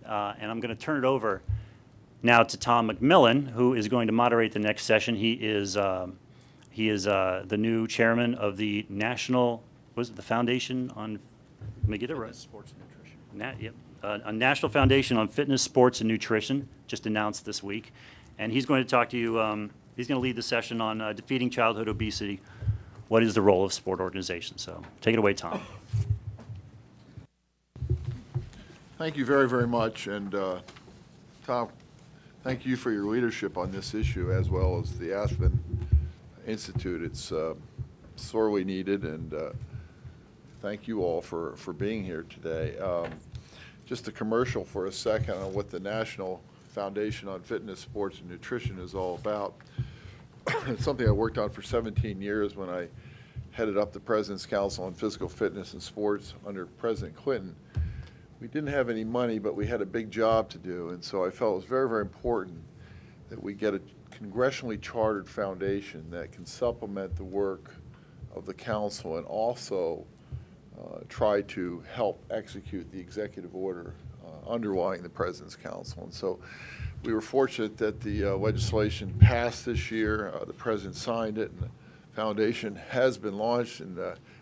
And I'm going to turn it over now to Tom McMillen, who is going to moderate the next session. He is the new chairman of the National, was it the Foundation on, let me get it right. Sports and Nutrition. A National Foundation on Fitness, Sports, and Nutrition, just announced this week. And he's going to talk to you, he's going to lead the session on defeating childhood obesity. What is the role of sport organizations? So take it away, Tom. Thank you very, very much. And Tom, thank you for your leadership on this issue, as well as the Aspen Institute. It's sorely needed, and thank you all for being here today. Just a commercial for a second on what the National Foundation on Fitness, Sports, and Nutrition is all about. It's something I worked on for 17 years when I headed up the President's Council on Physical Fitness and Sports under President Clinton. We didn't have any money, but we had a big job to do, and so I felt it was very, very important that we get a congressionally chartered foundation that can supplement the work of the council and also try to help execute the executive order underlying the President's Council. And so we were fortunate that the legislation passed this year. The President signed it, and the foundation has been launched, and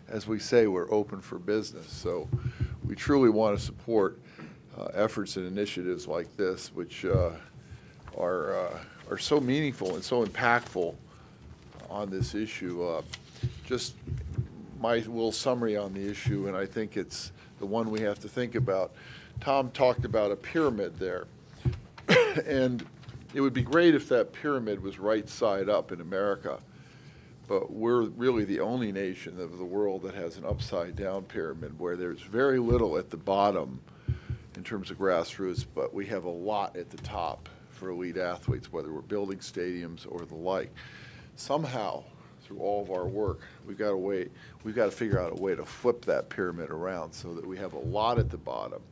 as we say, we're open for business. So we truly want to support efforts and initiatives like this, which are so meaningful and so impactful on this issue. Just my little summary on the issue, and I think it's the one we have to think about. Tom talked about a pyramid there, and it would be great if that pyramid was right side up in America, but we're really the only nation of the world that has an upside down pyramid where there's very little at the bottom in terms of grassroots, but we have a lot at the top for elite athletes, whether we're building stadiums or the like. Somehow, through all of our work, we've got to figure out a way to flip that pyramid around so that we have a lot at the bottom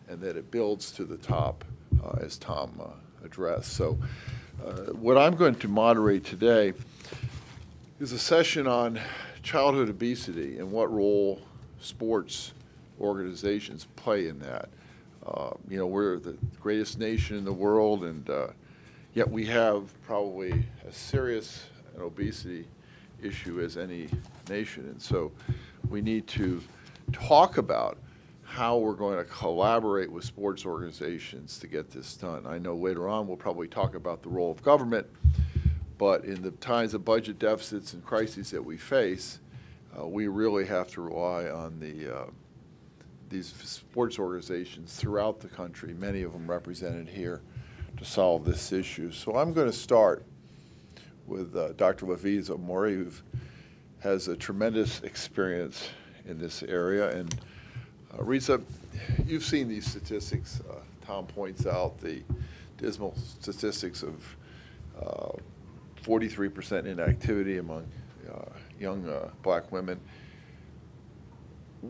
and that it builds to the top, as Tom addressed. So what I'm going to moderate today is a session on childhood obesity and what role sports organizations play in that. You know, we're the greatest nation in the world, and yet we have probably as serious an obesity issue as any nation. And so we need to talk about how we're going to collaborate with sports organizations to get this done. I know later on we'll probably talk about the role of government, but in the times of budget deficits and crises that we face, we really have to rely on these sports organizations throughout the country, many of them represented here, to solve this issue. So I'm going to start with Dr. Lavisa Mori, who has a tremendous experience in this area. And Risa, you've seen these statistics. Tom points out the dismal statistics of 43% inactivity among young black women.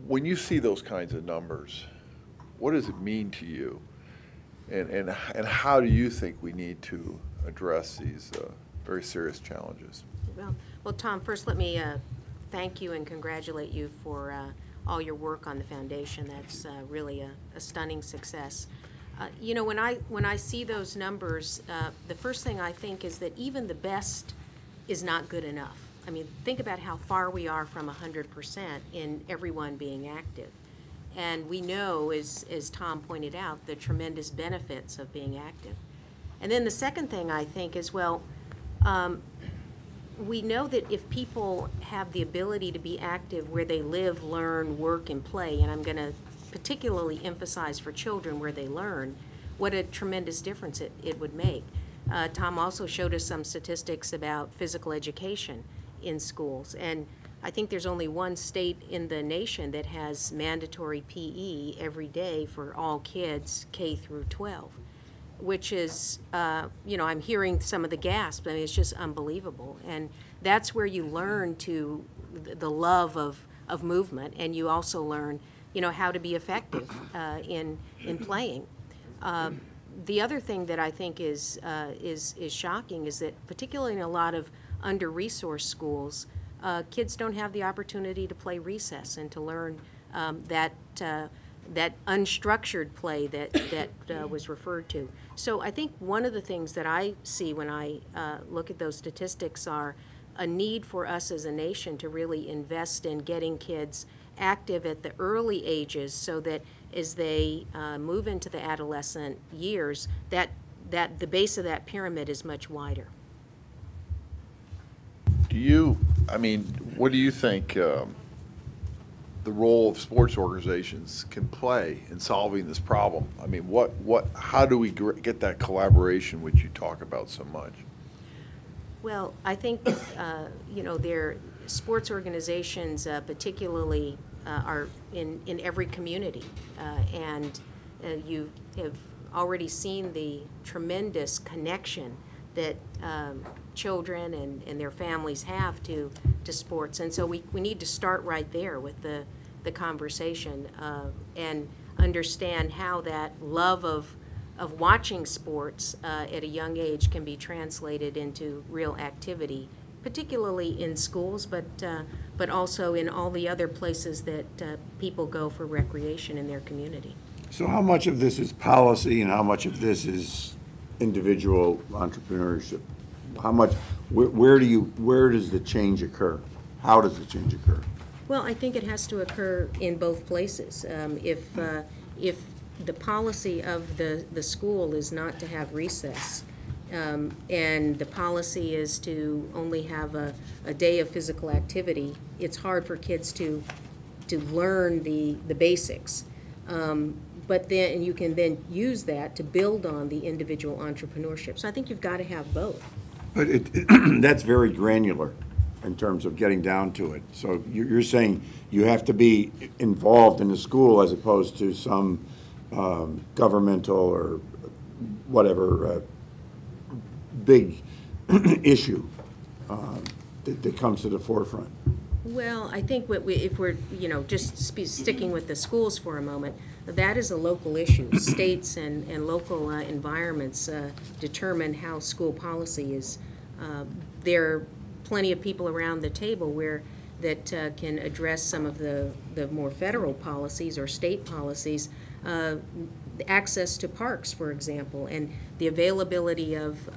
When you see those kinds of numbers, what does it mean to you? And how do you think we need to address these very serious challenges? Well, Tom, first let me thank you and congratulate you for all your work on the foundation. That's really a stunning success. You know, when I see those numbers, the first thing I think is that even the best is not good enough. I mean, think about how far we are from 100% in everyone being active. And we know, as Tom pointed out, the tremendous benefits of being active. And then the second thing I think is, well, we know that if people have the ability to be active where they live, learn, work, and play, and I'm going to particularly emphasize for children where they learn, what a tremendous difference it would make. Tom also showed us some statistics about physical education in schools, and I think there's only one state in the nation that has mandatory PE every day for all kids K through 12, which is, you know, I'm hearing some of the gasps. I mean, it's just unbelievable. And that's where you learn the love of movement, and you also learn, you know, how to be effective in playing. The other thing that I think is shocking is that, particularly in a lot of under-resourced schools, kids don't have the opportunity to play recess and to learn that that unstructured play that was referred to. So I think one of the things that I see when I look at those statistics are a need for us as a nation to really invest in getting kids active at the early ages, so that as they move into the adolescent years, that the base of that pyramid is much wider. What do you think the role of sports organizations can play in solving this problem? I mean, how do we get that collaboration which you talk about so much? Well, I think, their sports organizations particularly are in every community. And you have already seen the tremendous connection that children and their families have to sports. And so we need to start right there with the conversation and understand how that love of watching sports at a young age can be translated into real activity, particularly in schools, but also in all the other places that people go for recreation in their community. So how much of this is policy and how much of this is individual entrepreneurship? How much, where does the change occur? How does the change occur? Well, I think it has to occur in both places. If the policy of the school is not to have recess, and the policy is to only have a day of physical activity, it's hard for kids to learn the basics. But then you can then use that to build on the individual entrepreneurship. So I think you've got to have both. But that's very granular in terms of getting down to it. So you're saying you have to be involved in the school as opposed to some governmental or whatever big issue that comes to the forefront. Well, I think if we're just sticking with the schools for a moment, that is a local issue. States and local environments determine how school policy is. There are plenty of people around the table that can address some of the more federal policies or state policies. Access to parks, for example, and the availability of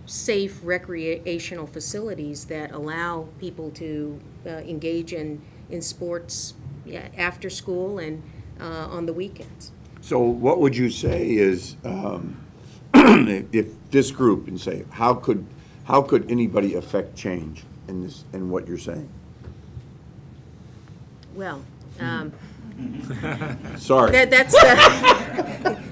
safe recreational facilities that allow people to engage in sports after school and on the weekends. So what would you say is, if this group, and say, how could anybody affect change in what you're saying? Well, sorry. That's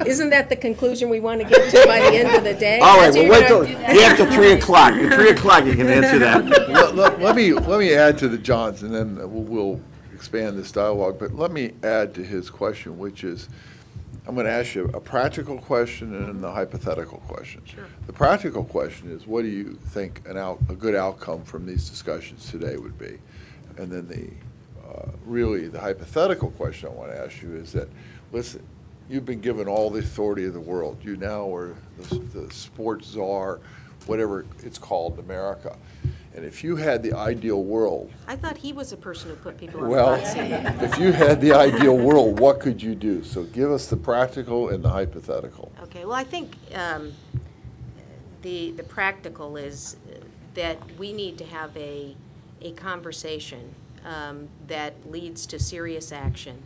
isn't that the conclusion we want to get to by the end of the day? All right, well, wait till you have to 3 o'clock. At 3 o'clock, you can answer that. Let me add to the John's, and then we'll expand this dialogue. But let me add to his question, which is, I'm going to ask you a practical question and a hypothetical question. Sure. The practical question is, what do you think a good outcome from these discussions today would be? And then really the hypothetical question I want to ask you is that, listen, you've been given all the authority of the world. You now are the sports czar, whatever it's called in America. And if you had the ideal world. I thought he was a person who put people on well, the hot seat. If you had the ideal world, what could you do? So give us the practical and the hypothetical. Okay, well, I think the practical is that we need to have a conversation that leads to serious action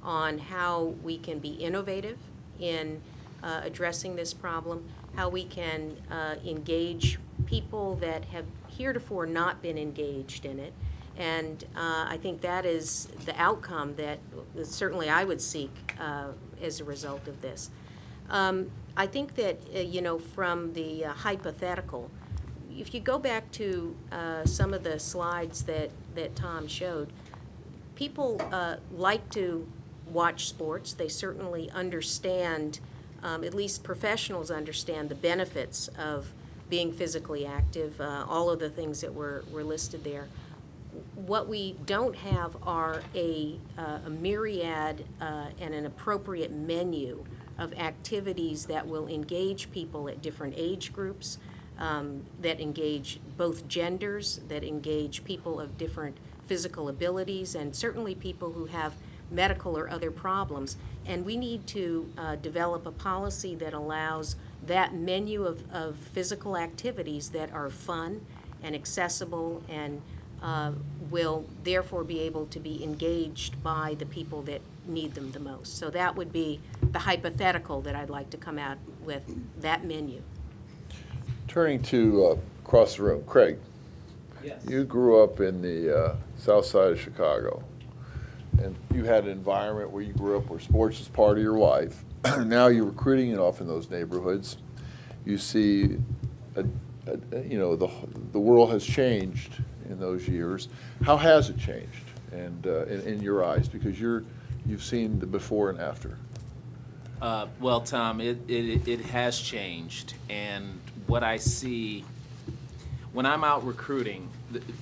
on how we can be innovative in addressing this problem, how we can engage people that have heretofore not been engaged in it. And I think that is the outcome that certainly I would seek as a result of this. I think that, from the hypothetical, if you go back to some of the slides that Tom showed, people like to watch sports. They certainly understand, at least professionals understand, the benefits of being physically active, all of the things that were listed there. What we don't have are a myriad and an appropriate menu of activities that will engage people at different age groups, that engage both genders, that engage people of different physical abilities, and certainly people who have medical or other problems. And we need to develop a policy that allows that menu of physical activities that are fun and accessible and will therefore be able to be engaged by the people that need them the most. So that would be the hypothetical that I'd like to come out with, that menu. Turning to across the room, Craig. Yes. You grew up in the south side of Chicago, and you had an environment where you grew up where sports is part of your life. Now you're recruiting it off in those neighborhoods. You see, you know, the world has changed in those years. How has it changed, and in your eyes, because you've seen the before and after? Well, Tom, it has changed, and what I see when I'm out recruiting,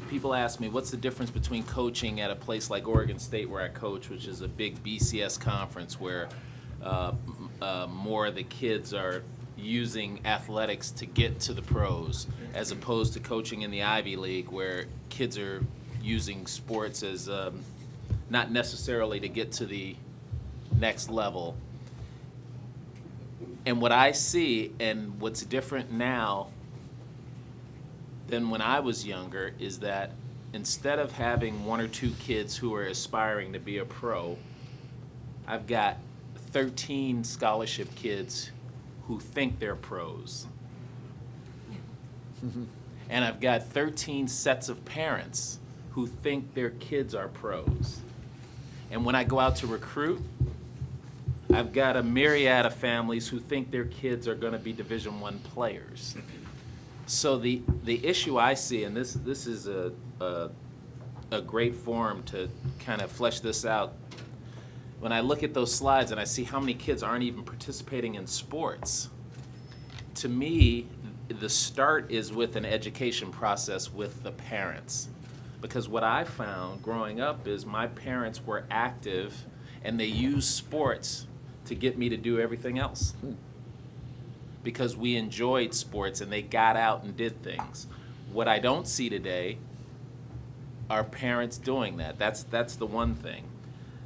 people ask me, what's the difference between coaching at a place like Oregon State where I coach, which is a big BCS conference where more of the kids are using athletics to get to the pros, as opposed to coaching in the Ivy League where kids are using sports as not necessarily to get to the next level. And what I see and what's different now than when I was younger is that instead of having 1 or 2 kids who are aspiring to be a pro, I've got 13 scholarship kids who think they're pros. And I've got 13 sets of parents who think their kids are pros. And when I go out to recruit, I've got a myriad of families who think their kids are going to be Division I players. So the issue I see, and this is a great forum to kind of flesh this out, when I look at those slides and I see how many kids aren't even participating in sports, to me, the start is with an education process with the parents. Because what I found growing up is my parents were active and they used sports to get me to do everything else. Because we enjoyed sports and they got out and did things. What I don't see today are parents doing that. That's the one thing.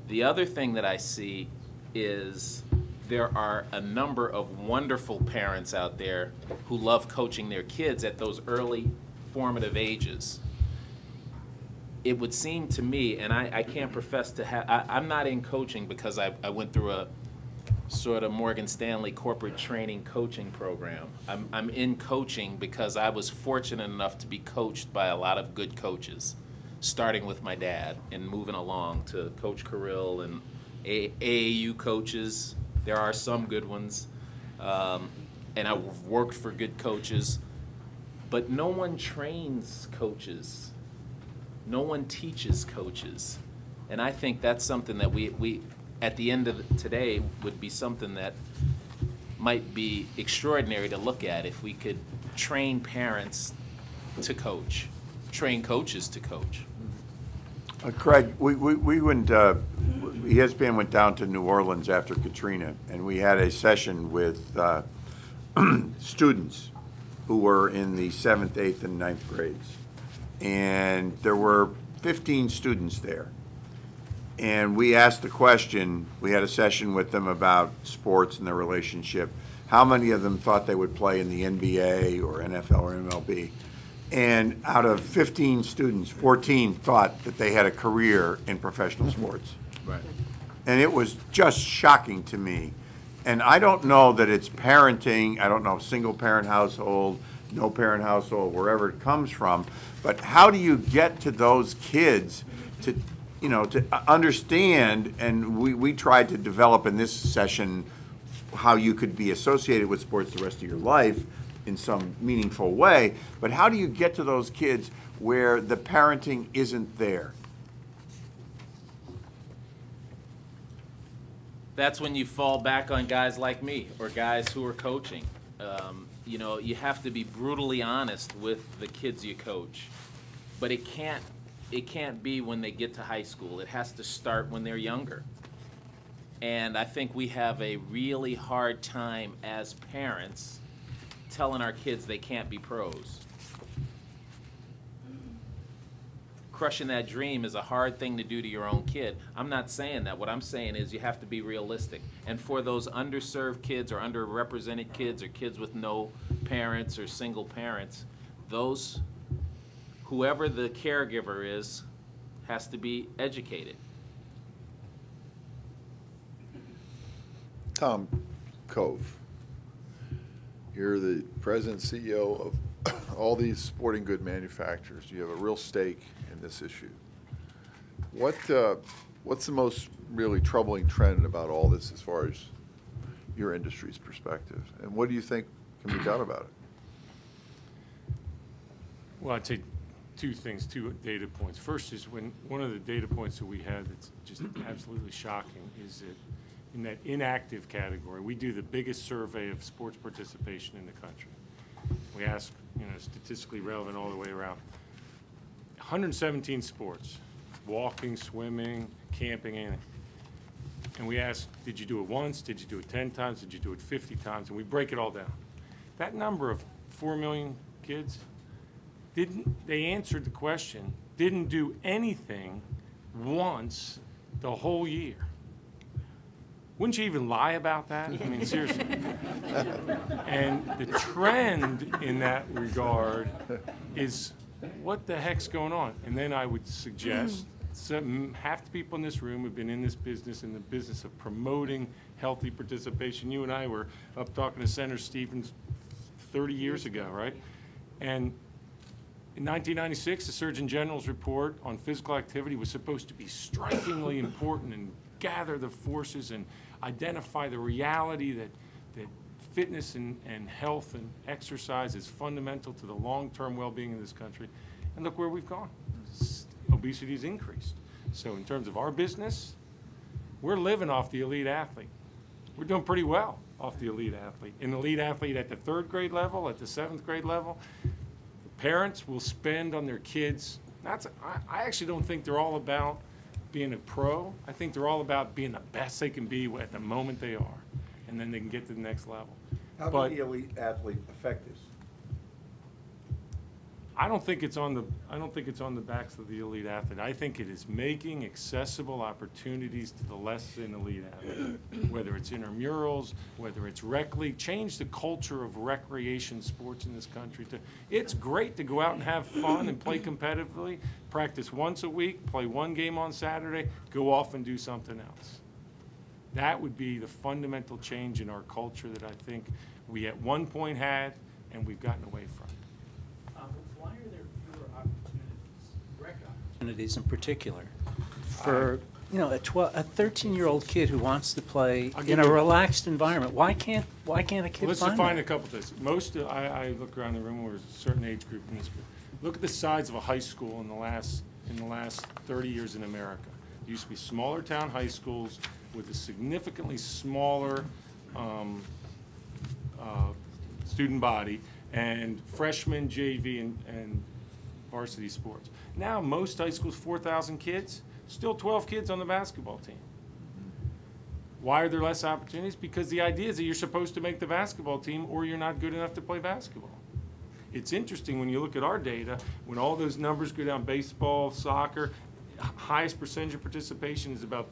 The other thing that I see is there are a number of wonderful parents out there who love coaching their kids at those early formative ages. It would seem to me, and I can't profess to have, I'm not in coaching because I went through a sort of Morgan Stanley corporate training coaching program. I'm in coaching because I was fortunate enough to be coached by a lot of good coaches, starting with my dad and moving along to Coach Carrill and AAU coaches. There are some good ones, and I've worked for good coaches, but no one trains coaches. No one teaches coaches. And I think that's something that we at the end of today would be something that might be extraordinary to look at if we could train parents to coach, train coaches to coach. Craig, we went, ESPN went down to New Orleans after Katrina, and we had a session with students who were in the 7th, 8th, and 9th grades. And there were 15 students there. And we asked the question, we had a session with them about sports and their relationship. How many of them thought they would play in the NBA or NFL or MLB? And out of 15 students, 14 thought that they had a career in professional sports. Right. And it was just shocking to me. And I don't know that it's parenting, I don't know, single parent household, no parent household, wherever it comes from, but how do you get to those kids to, you know, to understand, and we tried to develop in this session how you could be associated with sports the rest of your life in some meaningful way, but how do you get to those kids where the parenting isn't there? That's when you fall back on guys like me or guys who are coaching. You know, you have to be brutally honest with the kids you coach, but it can't be when they get to high school. It has to start when they're younger. And I think we have a really hard time as parents telling our kids they can't be pros. crushing that dream is a hard thing to do to your own kid. I'm not saying that. What I'm saying is you have to be realistic. And for those underserved kids or underrepresented kids or kids with no parents or single parents, those, whoever the caregiver is, has to be educated. Tom Cove, you're the president and CEO of all these sporting good manufacturers. You have a real stake in this issue. What's the most really troubling trend about all this as far as your industry's perspective? And what do you think can be done about it? Well, I'd say two things, two data points. First is one of the data points that we had that's just absolutely shocking is that in that inactive category, we do the biggest survey of sports participation in the country. We ask, statistically relevant all the way around. 117 sports, walking, swimming, camping, anything. And we ask, did you do it once? Did you do it 10 times? Did you do it 50 times? And we break it all down. That number of 4 million kids, they answered the question, didn't do anything once the whole year. Wouldn't you even lie about that? I mean, seriously. And the trend in that regard is, what the heck's going on? And then I would suggest half the people in this room have been in this business, in the business of promoting healthy participation. You and I were up talking to Senator Stevens 30 years ago, right? And in 1996, the Surgeon General's report on physical activity was supposed to be strikingly important and gather the forces and identify the reality that fitness and health and exercise is fundamental to the long-term well-being of this country. And look where we've gone. Obesity has increased. So in terms of our business, we're living off the elite athlete. We're doing pretty well off the elite athlete. An elite athlete at the 3rd grade level, at the 7th grade level, parents will spend on their kids. I actually don't think they're all about being a pro. I think they're all about being the best they can be at the moment they are, and then they can get to the next level. How can the elite athlete affect this? I don't think it's on the backs of the elite athlete. I think it is making accessible opportunities to the less than elite athlete, whether it's intramurals, whether it's rec league. Change the culture of recreation sports in this country. It's great to go out and have fun and play competitively, practice once a week, play one game on Saturday, go off and do something else. That would be the fundamental change in our culture that I think we at one point had and we've gotten away from. Why are there fewer opportunities, rec opportunities in particular, for a 13-year-old kid who wants to play in a relaxed environment? Why can't a kid Let's find define that? a couple things. I look around the room where there's a certain age group in this group. Look at the size of a high school in the last 30 years in America. There used to be smaller town high schools with a significantly smaller student body, and freshman, JV, and varsity sports. Now most high schools, 4,000 kids, still 12 kids on the basketball team. Why are there less opportunities? Because the idea is that you're supposed to make the basketball team or you're not good enough to play basketball. It's interesting when you look at our data, when all those numbers go down, baseball, soccer, highest percentage of participation is about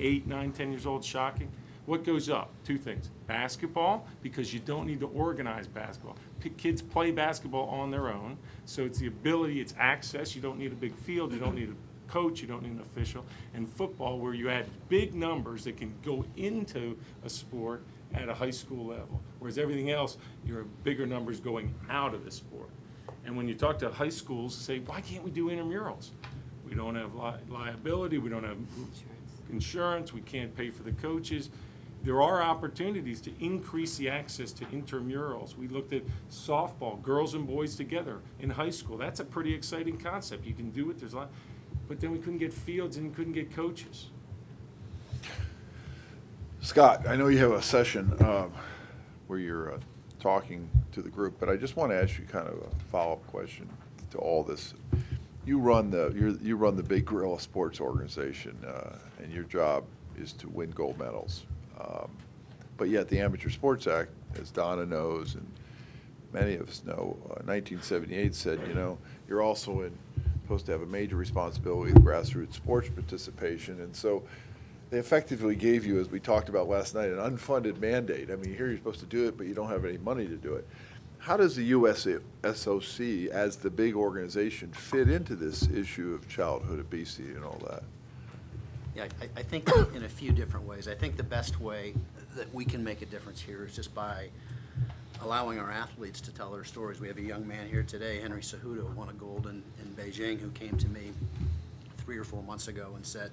8, 9, 10 years old, shocking. What goes up? Two things. Basketball, because you don't need to organize basketball. Kids play basketball on their own, so it's the ability, it's access. You don't need a big field, you don't need a coach, you don't need an official. And football, where you add big numbers that can go into a sport at a high school level, whereas everything else, you're bigger numbers going out of the sport. And when you talk to high schools, say, why can't we do intramurals? We don't have liability, we don't have insurance, we can't pay for the coaches. There are opportunities to increase the access to intramurals. We looked at softball, girls and boys together in high school. That's a pretty exciting concept. You can do it, there's a lot, but then we couldn't get fields and couldn't get coaches. Scott, I know you have a session where you're talking to the group, but I just want to ask you kind of a follow-up question to all this. You run the big Gorilla Sports organization, and your job is to win gold medals. But yet the Amateur Sports Act, as Donna knows and many of us know, 1978 said, you're also in supposed to have a major responsibility with grassroots sports participation. And so they effectively gave you, as we talked about last night, an unfunded mandate. I mean, here you're supposed to do it, but you don't have any money to do it. How does the USSOC, as the big organization, fit into this issue of childhood obesity and all that? Yeah, I think in a few different ways. I think the best way that we can make a difference here is just by allowing our athletes to tell their stories. We have a young man here today, Henry Cejudo, who won a gold in Beijing, who came to me 3 or 4 months ago and said,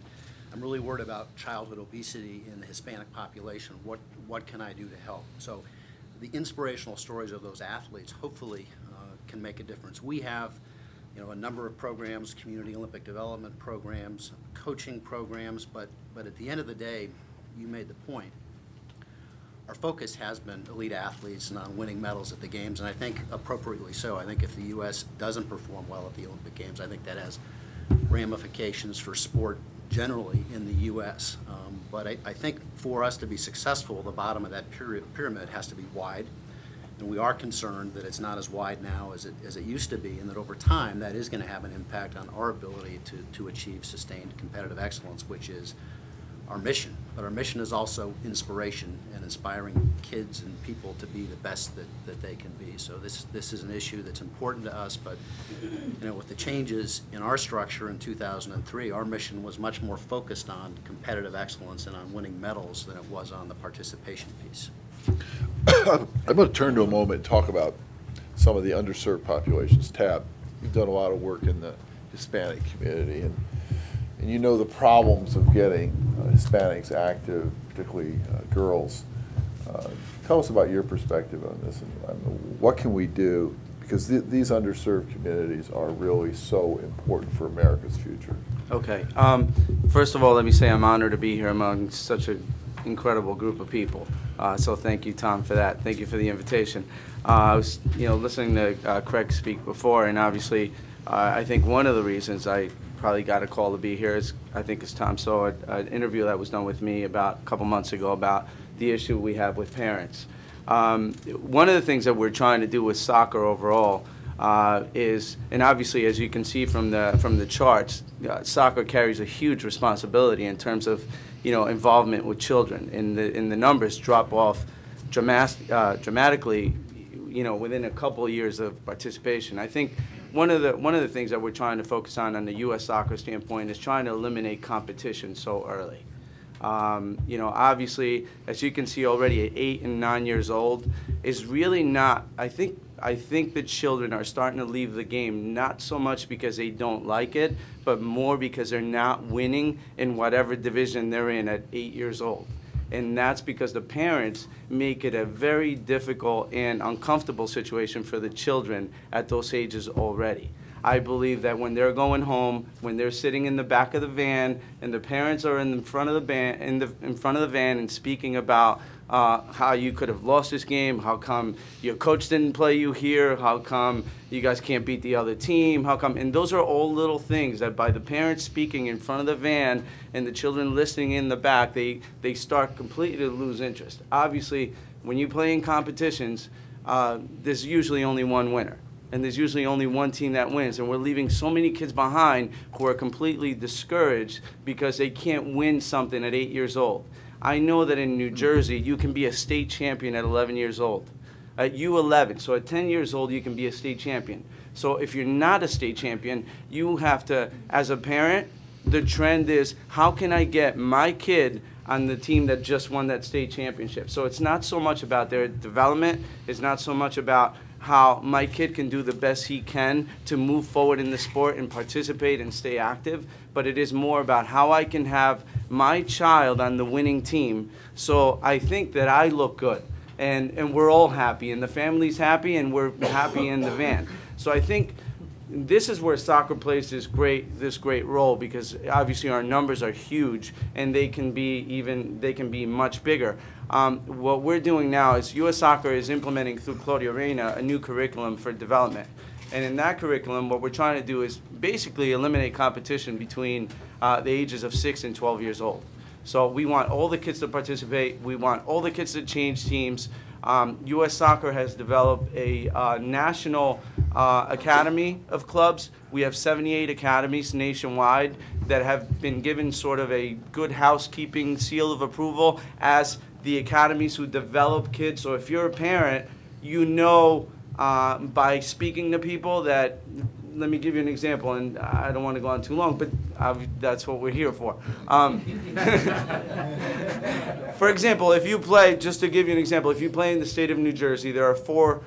I'm really worried about childhood obesity in the Hispanic population. What can I do to help? So the inspirational stories of those athletes hopefully can make a difference. We have, a number of programs, community Olympic development programs, coaching programs, but at the end of the day, you made the point. Our focus has been elite athletes and on winning medals at the games, and I think appropriately so. I think if the U.S. doesn't perform well at the Olympic Games, I think that has ramifications for sport generally in the U.S. But I think for us to be successful, the bottom of that pyramid has to be wide, and we are concerned that it's not as wide now as it used to be, and that over time that is going to have an impact on our ability to achieve sustained competitive excellence, which is our mission. But our mission is also inspiration and inspiring kids and people to be the best that they can be. So this is an issue that's important to us, but with the changes in our structure in 2003, our mission was much more focused on competitive excellence and on winning medals than it was on the participation piece. I'm going to turn to a moment and talk about some of the underserved populations. Tab, you've done a lot of work in the Hispanic community, and you know the problems of getting Hispanics active, particularly girls. Tell us about your perspective on this, and what can we do, because these underserved communities are really so important for America's future. Okay. First of all, let me say I'm honored to be here among such an incredible group of people. So thank you, Tom, for that. Thank you for the invitation. I was, listening to Craig speak before, and obviously, I think one of the reasons I probably got a call to be here is, I think as Tom saw, an interview that was done with me about a couple months ago about the issue we have with parents. One of the things that we're trying to do with soccer overall is, and obviously as you can see from the charts, soccer carries a huge responsibility in terms of involvement with children, and the numbers drop off dramatically within a couple of years of participation. I think one of the things that we're trying to focus on the U.S. soccer standpoint is trying to eliminate competition so early. Obviously, as you can see already at 8 and 9 years old, is really not, I think the children are starting to leave the game, not so much because they don't like it, but more because they're not winning in whatever division they're in at 8 years old. And that's because the parents make it a very difficult and uncomfortable situation for the children at those ages already. I believe that when they're going home, when they're sitting in the back of the van, and the parents are in front of the van, and speaking about how you could have lost this game, how come your coach didn't play you here, how come you guys can't beat the other team, how come, and those are all little things that by the parents speaking in front of the van and the children listening in the back, they start completely to lose interest. Obviously, when you play in competitions, there's usually only one winner. And there's usually only one team that wins, and we're leaving so many kids behind who are completely discouraged because they can't win something at 8 years old. I know that in New Jersey, you can be a state champion at 11 years old. At U11, so at 10 years old, you can be a state champion. So if you're not a state champion, you have to, as a parent, the trend is, how can I get my kid on the team that just won that state championship? So it's not so much about their development, it's not so much about how my kid can do the best he can to move forward in the sport and participate and stay active, but it is more about how I can have my child on the winning team so I think that I look good and we're all happy and the family's happy and we're happy in the van. So I think this is where soccer plays this great role, because obviously our numbers are huge and they can be much bigger. What we're doing now is U.S. Soccer is implementing through Claudia Reyna a new curriculum for development. And in that curriculum, what we're trying to do is basically eliminate competition between the ages of 6 and 12 years old. So we want all the kids to participate. We want all the kids to change teams. U.S. Soccer has developed a national academy of clubs. We have 78 academies nationwide that have been given sort of a good housekeeping seal of approval as the academies who develop kids. So if you're a parent, you know by speaking to people that, let me give you an example, and I don't want to go on too long, but that's what we're here for. For example, if you play, just to give you an example, if you play in the state of New Jersey, there are four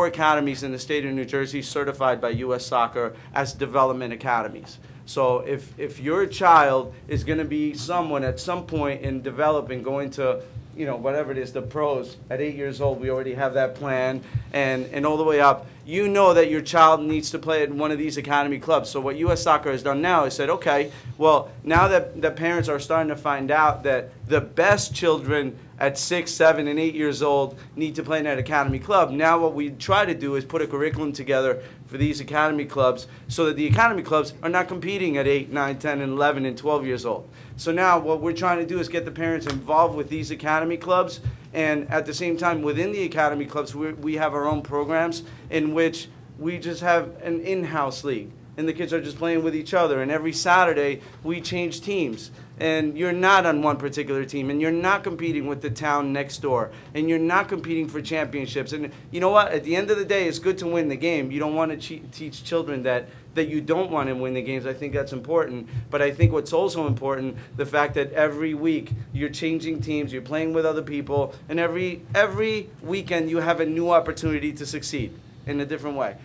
academies in the state of New Jersey certified by U.S. Soccer as development academies. So if your child is going to be someone at some point in developing, going to, you know, whatever it is, the pros, at 8 years old, we already have that plan, and all the way up, you know that your child needs to play at one of these academy clubs. So what U.S. Soccer has done now is said, okay, well, now that the parents are starting to find out that the best children at 6, 7, and 8 years old need to play in that academy club, now what we try to do is put a curriculum together for these academy clubs so that the academy clubs are not competing at 8, 9, 10, and 11, and 12 years old. So now what we're trying to do is get the parents involved with these academy clubs, and at the same time within the academy clubs we have our own programs in which we just have an in-house league, and the kids are just playing with each other, and every Saturday we change teams. And you're not on one particular team, and you're not competing with the town next door, and you're not competing for championships. And you know what? At the end of the day, it's good to win the game. You don't want to teach children that you don't want to win the games. I think that's important. But I think what's also important, the fact that every week you're changing teams, you're playing with other people, and every weekend you have a new opportunity to succeed in a different way.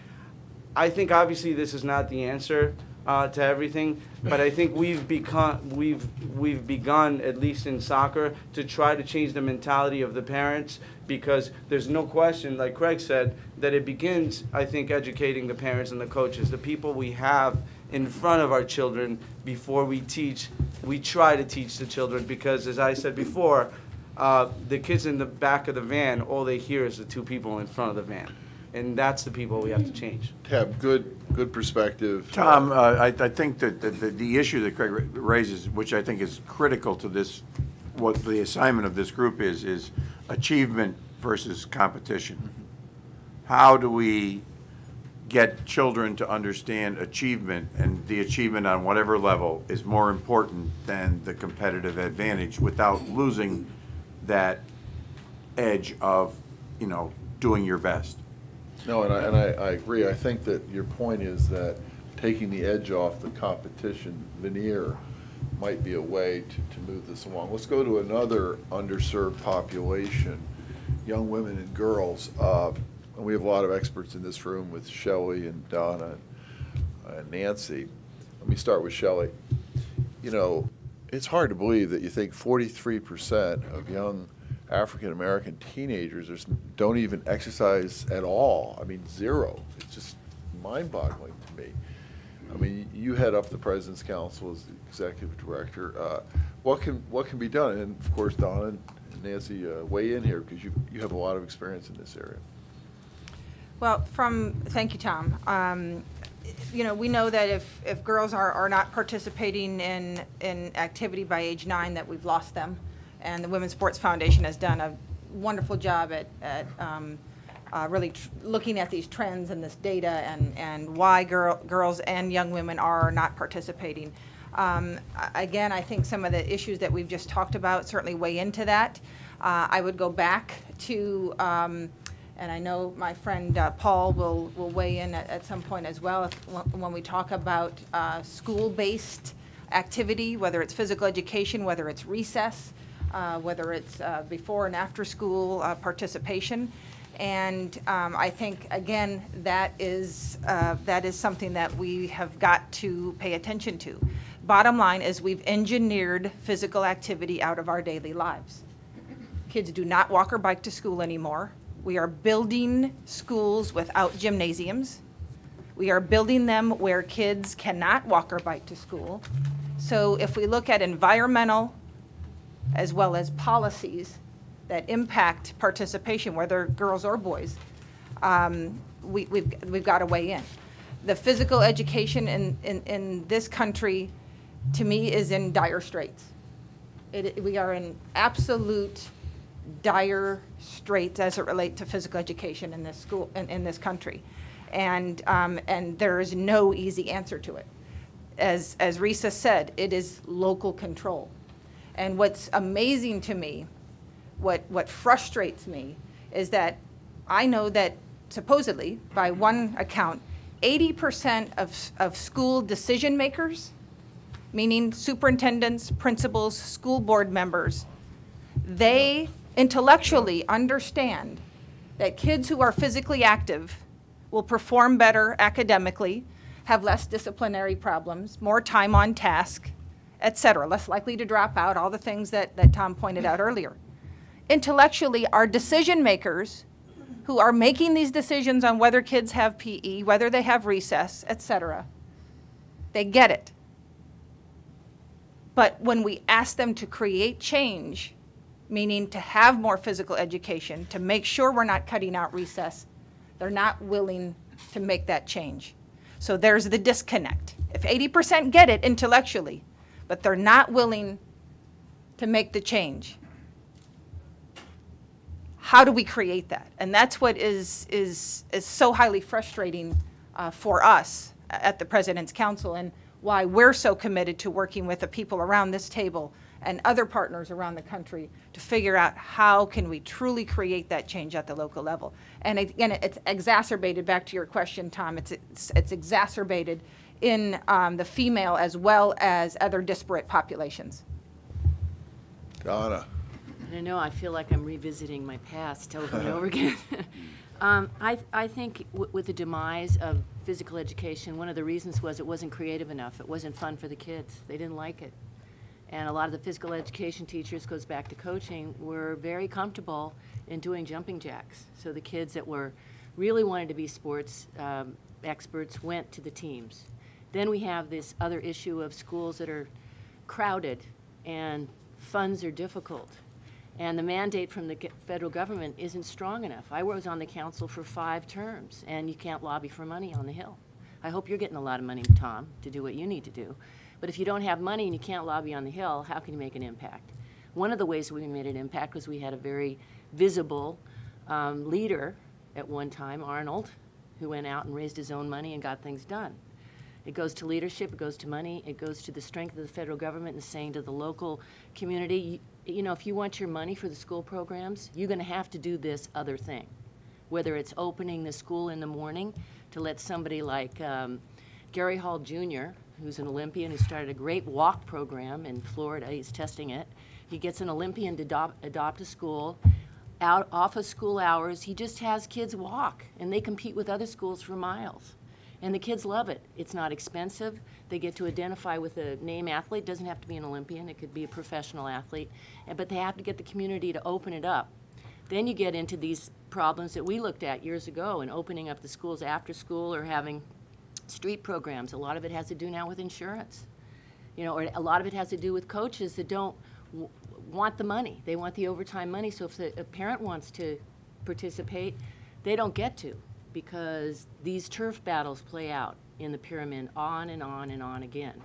I think obviously this is not the answer to everything, but I think we've begun, at least in soccer, to try to change the mentality of the parents, because there's no question, like Craig said, that it begins, I think, educating the parents and the coaches, the people we have in front of our children before we teach. We try to teach the children, because as I said before, the kids in the back of the van, all they hear is the two people in front of the van. And that's the people we have to change. Have good perspective. Tom, I think that the issue that Craig raises, which I think is critical to this, what the assignment of this group is achievement versus competition. How do we get children to understand achievement, and the achievement on whatever level is more important than the competitive advantage, without losing that edge of, you know, doing your best? No, and I agree. I think that your point is that taking the edge off the competition veneer might be a way to move this along. Let's go to another underserved population, young women and girls. And we have a lot of experts in this room with Shelley and Donna and Nancy. Let me start with Shelley. You know, it's hard to believe that you think 43% of young African-American teenagers don't even exercise at all. I mean, zero. It's just mind-boggling to me. I mean, you head up the President's Council as the executive director. What can be done? And of course, Donna and Nancy, weigh in here, because you have a lot of experience in this area. Well, thank you, Tom. You know, we know that if girls are not participating in activity by age 9, that we've lost them. And the Women's Sports Foundation has done a wonderful job at really looking at these trends and this data and why girls and young women are not participating. Again, I think some of the issues that we've just talked about certainly weigh into that. I would go back to, and I know my friend Paul will weigh in at some point as well, when we talk about school-based activity, whether it's physical education, whether it's recess, whether it's before and after school participation. And I think, again, that is something that we have got to pay attention to. Bottom line is we've engineered physical activity out of our daily lives. Kids do not walk or bike to school anymore. We are building schools without gymnasiums. We are building them where kids cannot walk or bike to school. So if we look at environmental as well as policies that impact participation, whether girls or boys, we've got to weigh in. The physical education in this country, to me, is in dire straits. We are in absolute dire straits as it relates to physical education in this school, in this country. And there is no easy answer to it. As Risa said, it is local control. And what's amazing to me, what frustrates me, is that I know that supposedly, by one account, 80% of school decision makers, meaning superintendents, principals, school board members, they intellectually understand that kids who are physically active will perform better academically, have less disciplinary problems, more time on task, et cetera, less likely to drop out, all the things that Tom pointed out earlier. Intellectually, our decision makers who are making these decisions on whether kids have PE, whether they have recess, et cetera, they get it. But when we ask them to create change, meaning to have more physical education, to make sure we're not cutting out recess, they're not willing to make that change. So there's the disconnect. If 80% get it intellectually, but they're not willing to make the change, how do we create that? And that's what is so highly frustrating for us at the President's Council, and why we're so committed to working with the people around this table and other partners around the country to figure out how can we truly create that change at the local level. And again, it's exacerbated, back to your question, Tom, it's exacerbated in the female as well as other disparate populations. Donna. I know, I feel like I'm revisiting my past over and over again. I think with the demise of physical education, one of the reasons was it wasn't creative enough. It wasn't fun for the kids. They didn't like it. And a lot of the physical education teachers, goes back to coaching, were very comfortable in doing jumping jacks. So the kids that really wanted to be sports experts went to the teams. Then we have this other issue of schools that are crowded and funds are difficult. And the mandate from the federal government isn't strong enough. I was on the council for 5 terms, and you can't lobby for money on the Hill. I hope you're getting a lot of money, Tom, to do what you need to do. But if you don't have money and you can't lobby on the Hill, how can you make an impact? One of the ways we made an impact was we had a very visible leader at one time, Arnold, who went out and raised his own money and got things done. It goes to leadership, it goes to money, it goes to the strength of the federal government and saying to the local community, you know, if you want your money for the school programs, you're going to have to do this other thing. Whether it's opening the school in the morning to let somebody like Gary Hall Jr., who's an Olympian who started a great walk program in Florida, he's testing it. He gets an Olympian to adopt a school, off of school hours, he just has kids walk, and they compete with other schools for miles. And the kids love it. It's not expensive. They get to identify with a name athlete. It doesn't have to be an Olympian. It could be a professional athlete. But they have to get the community to open it up. Then you get into these problems that we looked at years ago and opening up the schools after school or having street programs. A lot of it has to do now with insurance. You know, or a lot of it has to do with coaches that don't want the money. They want the overtime money. So if a parent wants to participate, they don't get to, because these turf battles play out in the pyramid on and on and on again.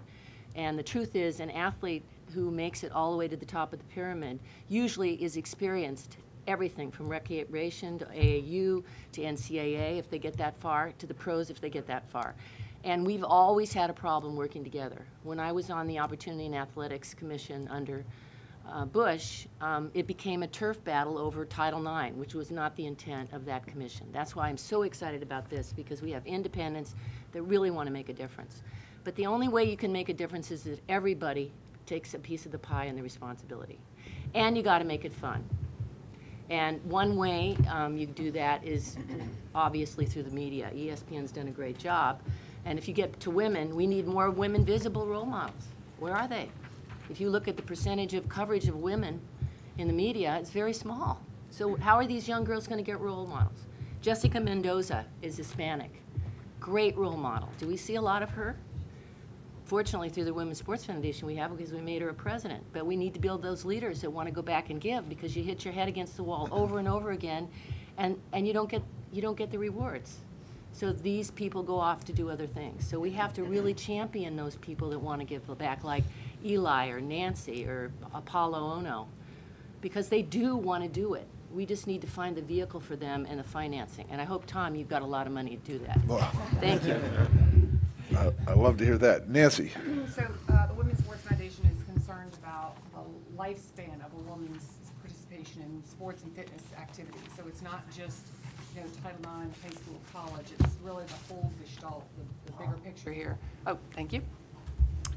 And the truth is, an athlete who makes it all the way to the top of the pyramid usually is experienced everything from recreation to AAU to NCAA if they get that far, to the pros if they get that far. And we've always had a problem working together. When I was on the Opportunity and Athletics Commission under Bush, it became a turf battle over Title IX, which was not the intent of that commission. That's why I'm so excited about this, because we have independents that really want to make a difference. But the only way you can make a difference is that everybody takes a piece of the pie and the responsibility. And you got to make it fun. And one way you do that is obviously through the media. ESPN's done a great job. And if you get to women, we need more women visible role models. Where are they? If you look at the percentage of coverage of women in the media, it's very small. So how are these young girls going to get role models? Jessica Mendoza is Hispanic. Great role model. Do we see a lot of her? Fortunately, through the Women's Sports Foundation, we have, because we made her a president. But we need to build those leaders that want to go back and give, because you hit your head against the wall over and over again, and you don't get the rewards. So these people go off to do other things. So we have to really champion those people that want to give back, like Eli or Nancy or Apollo Ono, because they do want to do it. We just need to find the vehicle for them and the financing. And I hope, Tom, you've got a lot of money to do that. Well, Thank you. I love to hear that. Nancy? So the Women's Sports Foundation is concerned about the lifespan of a woman's participation in sports and fitness activities. So it's not just, you know, Title IX, high school, college. It's really the whole gestalt, the bigger picture here. Oh, thank you.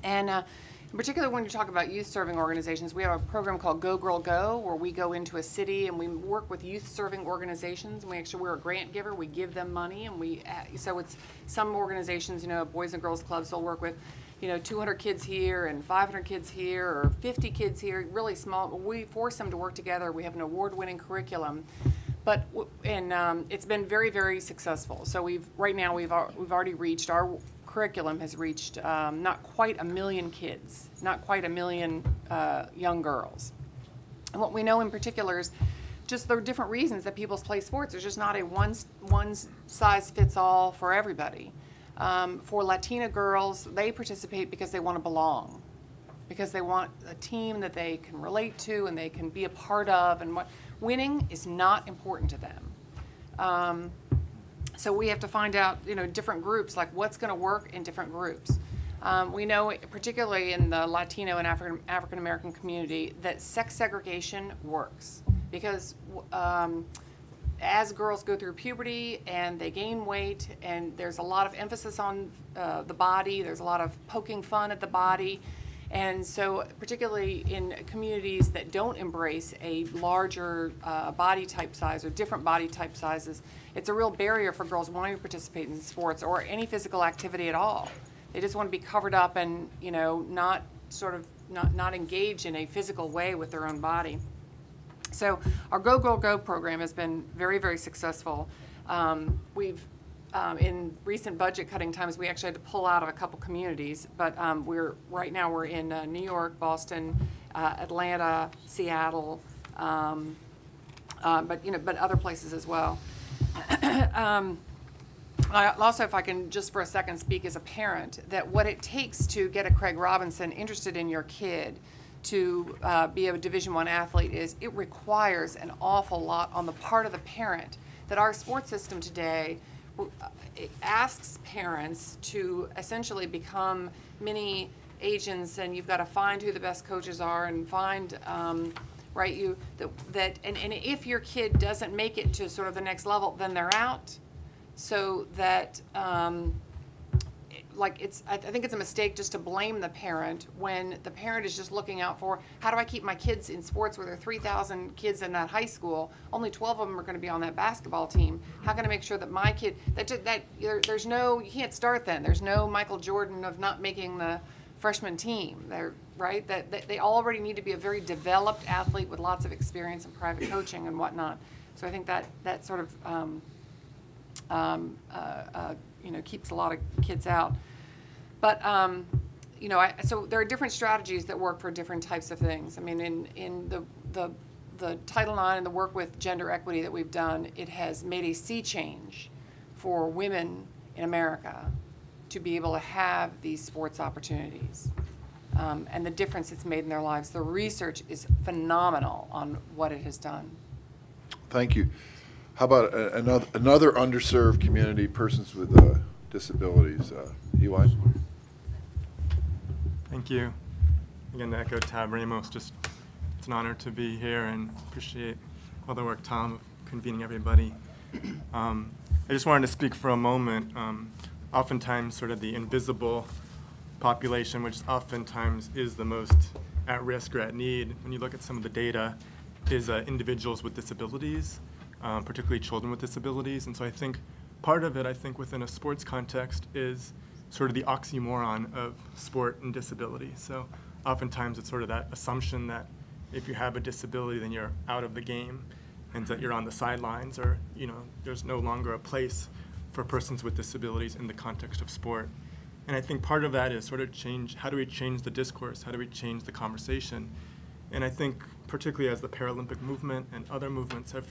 And in particular, when you talk about youth-serving organizations, we have a program called Go Girl Go, where we go into a city and we work with youth-serving organizations. And we're a grant giver. We give them money, and so it's some organizations, you know, Boys and Girls Clubs will work with, you know, 200 kids here and 500 kids here or 50 kids here, really small. We force them to work together. We have an award-winning curriculum. But it's been very, very successful. So right now we've already reached, our curriculum has reached not quite 1 million kids, not quite 1 million young girls. And what we know in particular is just there are different reasons that people play sports. There's just not a one size fits all for everybody. For Latina girls, they participate because they want to belong, because they want a team that they can relate to and they can be a part of, and winning is not important to them. So we have to find out, you know, different groups, like what's going to work in different groups. We know, particularly in the Latino and African American community, that sex segregation works because as girls go through puberty and they gain weight, and there's a lot of emphasis on the body, there's a lot of poking fun at the body. And so particularly in communities that don't embrace a larger body type size or different body type sizes, it's a real barrier for girls wanting to participate in sports or any physical activity at all. They just want to be covered up and, you know, not engage in a physical way with their own body. So our Go Girl Go program has been very, very successful. We've in recent budget cutting times, we actually had to pull out of a couple communities, but right now we're in New York, Boston, Atlanta, Seattle, but other places as well. Also, if I can just for a second speak as a parent, that what it takes to get a Craig Robinson interested in your kid to be a Division I athlete is it requires an awful lot on the part of the parent. That our sports system today it asks parents to essentially become mini agents, and you've got to find who the best coaches are and find and if your kid doesn't make it to sort of the next level, then they're out. So that I think it's a mistake just to blame the parent when the parent is just looking out for, how do I keep my kids in sports where there are 3,000 kids in that high school, only 12 of them are going to be on that basketball team. How can I make sure that my kid, there's no, you can't start then. There's no Michael Jordan of not making the freshman team. Right? That they already need to be a very developed athlete with lots of experience in private coaching and whatnot. So I think that sort of keeps a lot of kids out. But so there are different strategies that work for different types of things. I mean, in the Title IX and the work with gender equity that we've done, it has made a sea change for women in America to be able to have these sports opportunities, and the difference it's made in their lives. The research is phenomenal on what it has done. Thank you. How about another underserved community, persons with disabilities? EY? Thank you. Again, to echo Tab Ramos, it's an honor to be here and appreciate all the work, Tom, of convening everybody. I just wanted to speak for a moment. Oftentimes, sort of the invisible population, which oftentimes is the most at risk or at need, when you look at some of the data, is individuals with disabilities, particularly children with disabilities. And so I think part of it, within a sports context is sort of the oxymoron of sport and disability. So oftentimes it's sort of that assumption that if you have a disability, then you're out of the game and that you're on the sidelines, or, you know, there's no longer a place for persons with disabilities in the context of sport. And I think part of that is sort of how do we change the discourse? How do we change the conversation? And I think particularly as the Paralympic movement and other movements have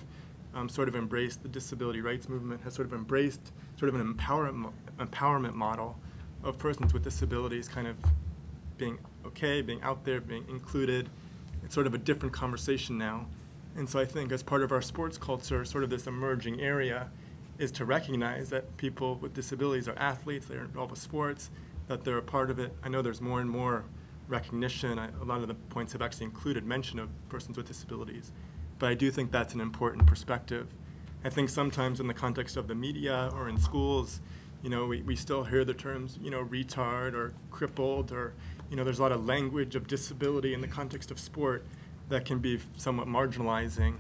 sort of embraced, the disability rights movement has sort of embraced sort of an empowerment model of persons with disabilities kind of being okay, being out there, being included. it's sort of a different conversation now. And so I think as part of our sports culture, sort of this emerging area is to recognize that people with disabilities are athletes, they're involved with sports, that they're a part of it. I know there's more and more recognition. A lot of the points have actually included mention of persons with disabilities. But I do think that's an important perspective. I think sometimes in the context of the media or in schools, you know, we still hear the terms, you know, retard or crippled, or, you know, there's a lot of language of disability in the context of sport that can be somewhat marginalizing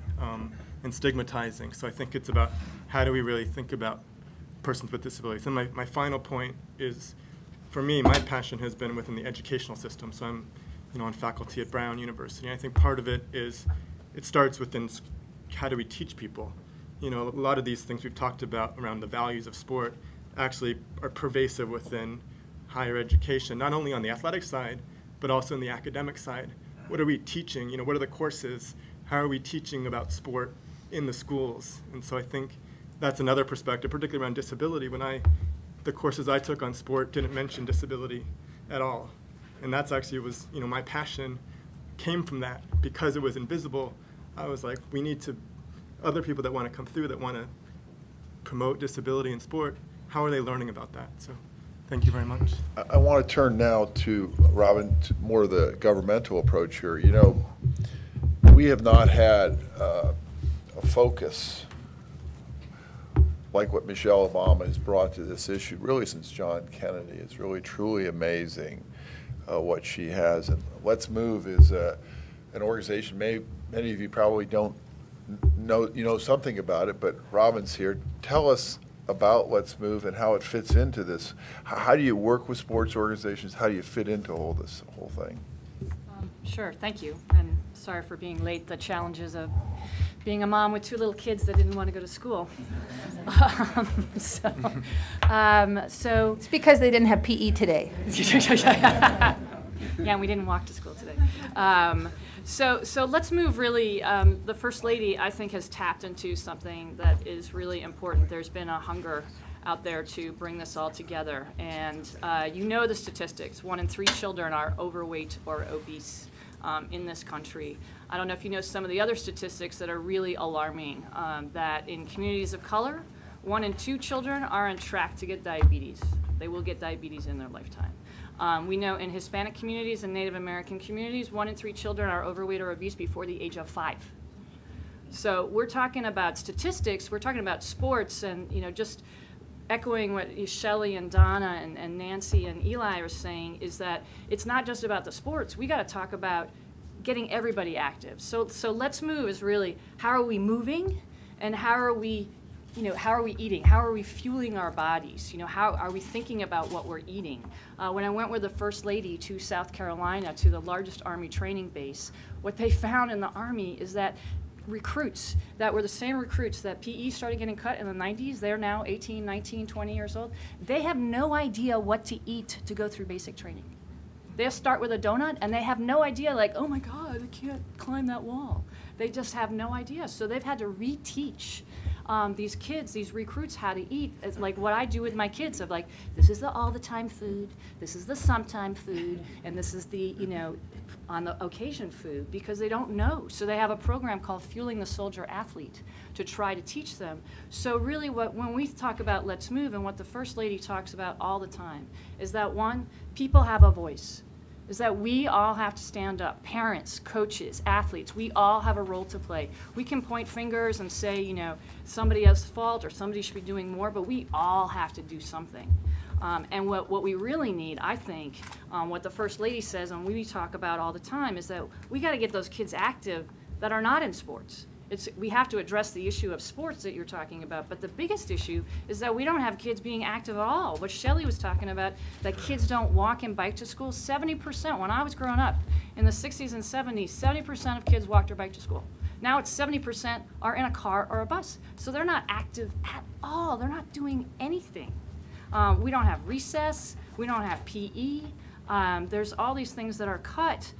and stigmatizing. So I think it's about how do we really think about persons with disabilities. And my final point is, for me, my passion has been within the educational system. So I'm, you know, on faculty at Brown University. And I think part of it is, it starts within how do we teach people. You know, a lot of these things we've talked about around the values of sport actually are pervasive within higher education, not only on the athletic side, but also in the academic side. What are we teaching? You know, what are the courses? How are we teaching about sport in the schools? And so I think that's another perspective, particularly around disability. The courses I took on sport didn't mention disability at all. And that's actually was, you know, my passion came from that. Because it was invisible, I was like, we need to, other people that want to come through, that want to promote disability in sport, how are they learning about that? So thank you very much. I want to turn now to, Robin, to more of the governmental approach here. You know, we have not had a focus like what Michelle Obama has brought to this issue really since John Kennedy. It's really truly amazing what she has. And Let's Move is an organization, many of you probably don't know, you know something about it, but Robin's here. Tell us about Let's Move and how it fits into this. How do you work with sports organizations? How do you fit into all this whole thing? Sure, thank you. And sorry for being late. The challenges of being a mom with 2 little kids that didn't want to go to school. So It's because they didn't have PE today. Yeah, and we didn't walk to school today. So Let's Move really, the First Lady, I think, has tapped into something that is really important. There's been a hunger out there to bring this all together. And you know the statistics. 1 in 3 children are overweight or obese in this country. I don't know if you know some of the other statistics that are really alarming, that in communities of color, 1 in 2 children are on track to get diabetes. They will get diabetes in their lifetime. We know in Hispanic communities and Native American communities, 1 in 3 children are overweight or obese before the age of 5. So we're talking about statistics, we're talking about sports, and you know, just echoing what Shelley and Donna and Nancy and Eli are saying is that it's not just about the sports. We got to talk about getting everybody active. So Let's Move is really how are we moving, and how are we, you know, how are we eating? How are we fueling our bodies? You know, how are we thinking about what we're eating? When I went with the First Lady to South Carolina, to the largest Army training base, what they found in the Army is that recruits that were the same recruits that PE started getting cut in the 90s, they're now 18, 19, 20 years old. They have no idea what to eat to go through basic training. They'll start with a donut and they have no idea, like, oh my God, I can't climb that wall. They just have no idea. So they've had to reteach these kids, these recruits, how to eat. It's like what I do with my kids of like, this is the all the time food, this is the sometime food, and this is the, you know, on the occasion food, because they don't know. So they have a program called Fueling the Soldier Athlete to try to teach them. So really when we talk about Let's Move, and what the First Lady talks about all the time, is that 1, people have a voice. Is that we all have to stand up. Parents, coaches, athletes, we all have a role to play. We can point fingers and say, you know, somebody has fault or somebody should be doing more, but we all have to do something. And what we really need, I think, what the First Lady says and we talk about all the time, is that we got to get those kids active that are not in sports. We have to address the issue of sports that you're talking about, but the biggest issue is that we don't have kids being active at all. What Shelley was talking about, that kids don't walk and bike to school, 70%, when I was growing up in the 60s and 70s, 70% of kids walked or biked to school. Now it's 70% are in a car or a bus. So they're not active at all. They're not doing anything. We don't have recess. We don't have PE. There's all these things that are cut.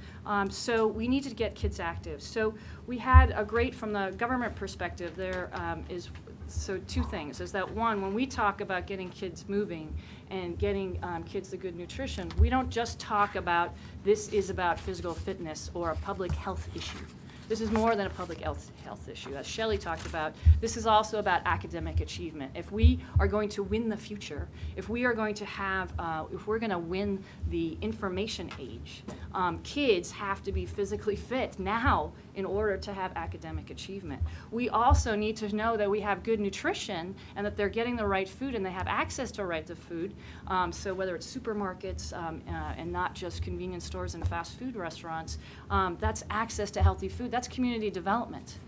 So we need to get kids active. So we had a great, from the government perspective, there is so two things. Is that one, when we talk about getting kids moving and getting kids the good nutrition, we don't just talk about this is about physical fitness or a public health issue. This is more than a public health issue. As Shelley talked about, this is also about academic achievement. If we are going to win the future, if we are going to have, if we're going to win the information age, kids have to be physically fit now in order to have academic achievement. We also need to know that we have good nutrition and that they're getting the right food and they have access to right to food. So whether it's supermarkets and not just convenience stores and fast food restaurants, that's access to healthy food. That's community development.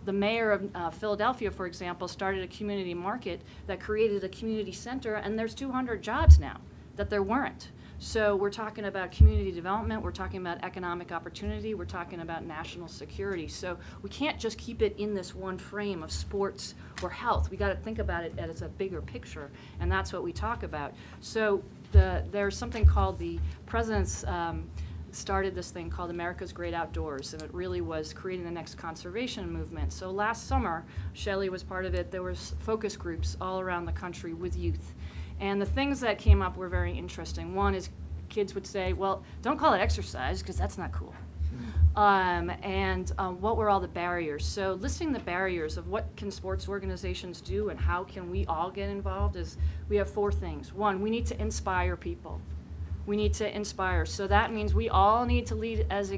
The mayor of Philadelphia, for example, started a community market that created a community center, and there's 200 jobs now that there weren't. So we're talking about community development, we're talking about economic opportunity, we're talking about national security. So we can't just keep it in this one frame of sports or health. We got to think about it as a bigger picture, and that's what we talk about. So there's something called the President's started this thing called America's Great Outdoors, and it really was creating the next conservation movement. So last summer, Shelley was part of it. There was focus groups all around the country with youth. And the things that came up were very interesting. One is kids would say, well, don't call it exercise because that's not cool. What were all the barriers? So listing the barriers of what can sports organizations do and how can we all get involved is we have 4 things. One, we need to inspire people. We need to inspire. So that means we all need to lead as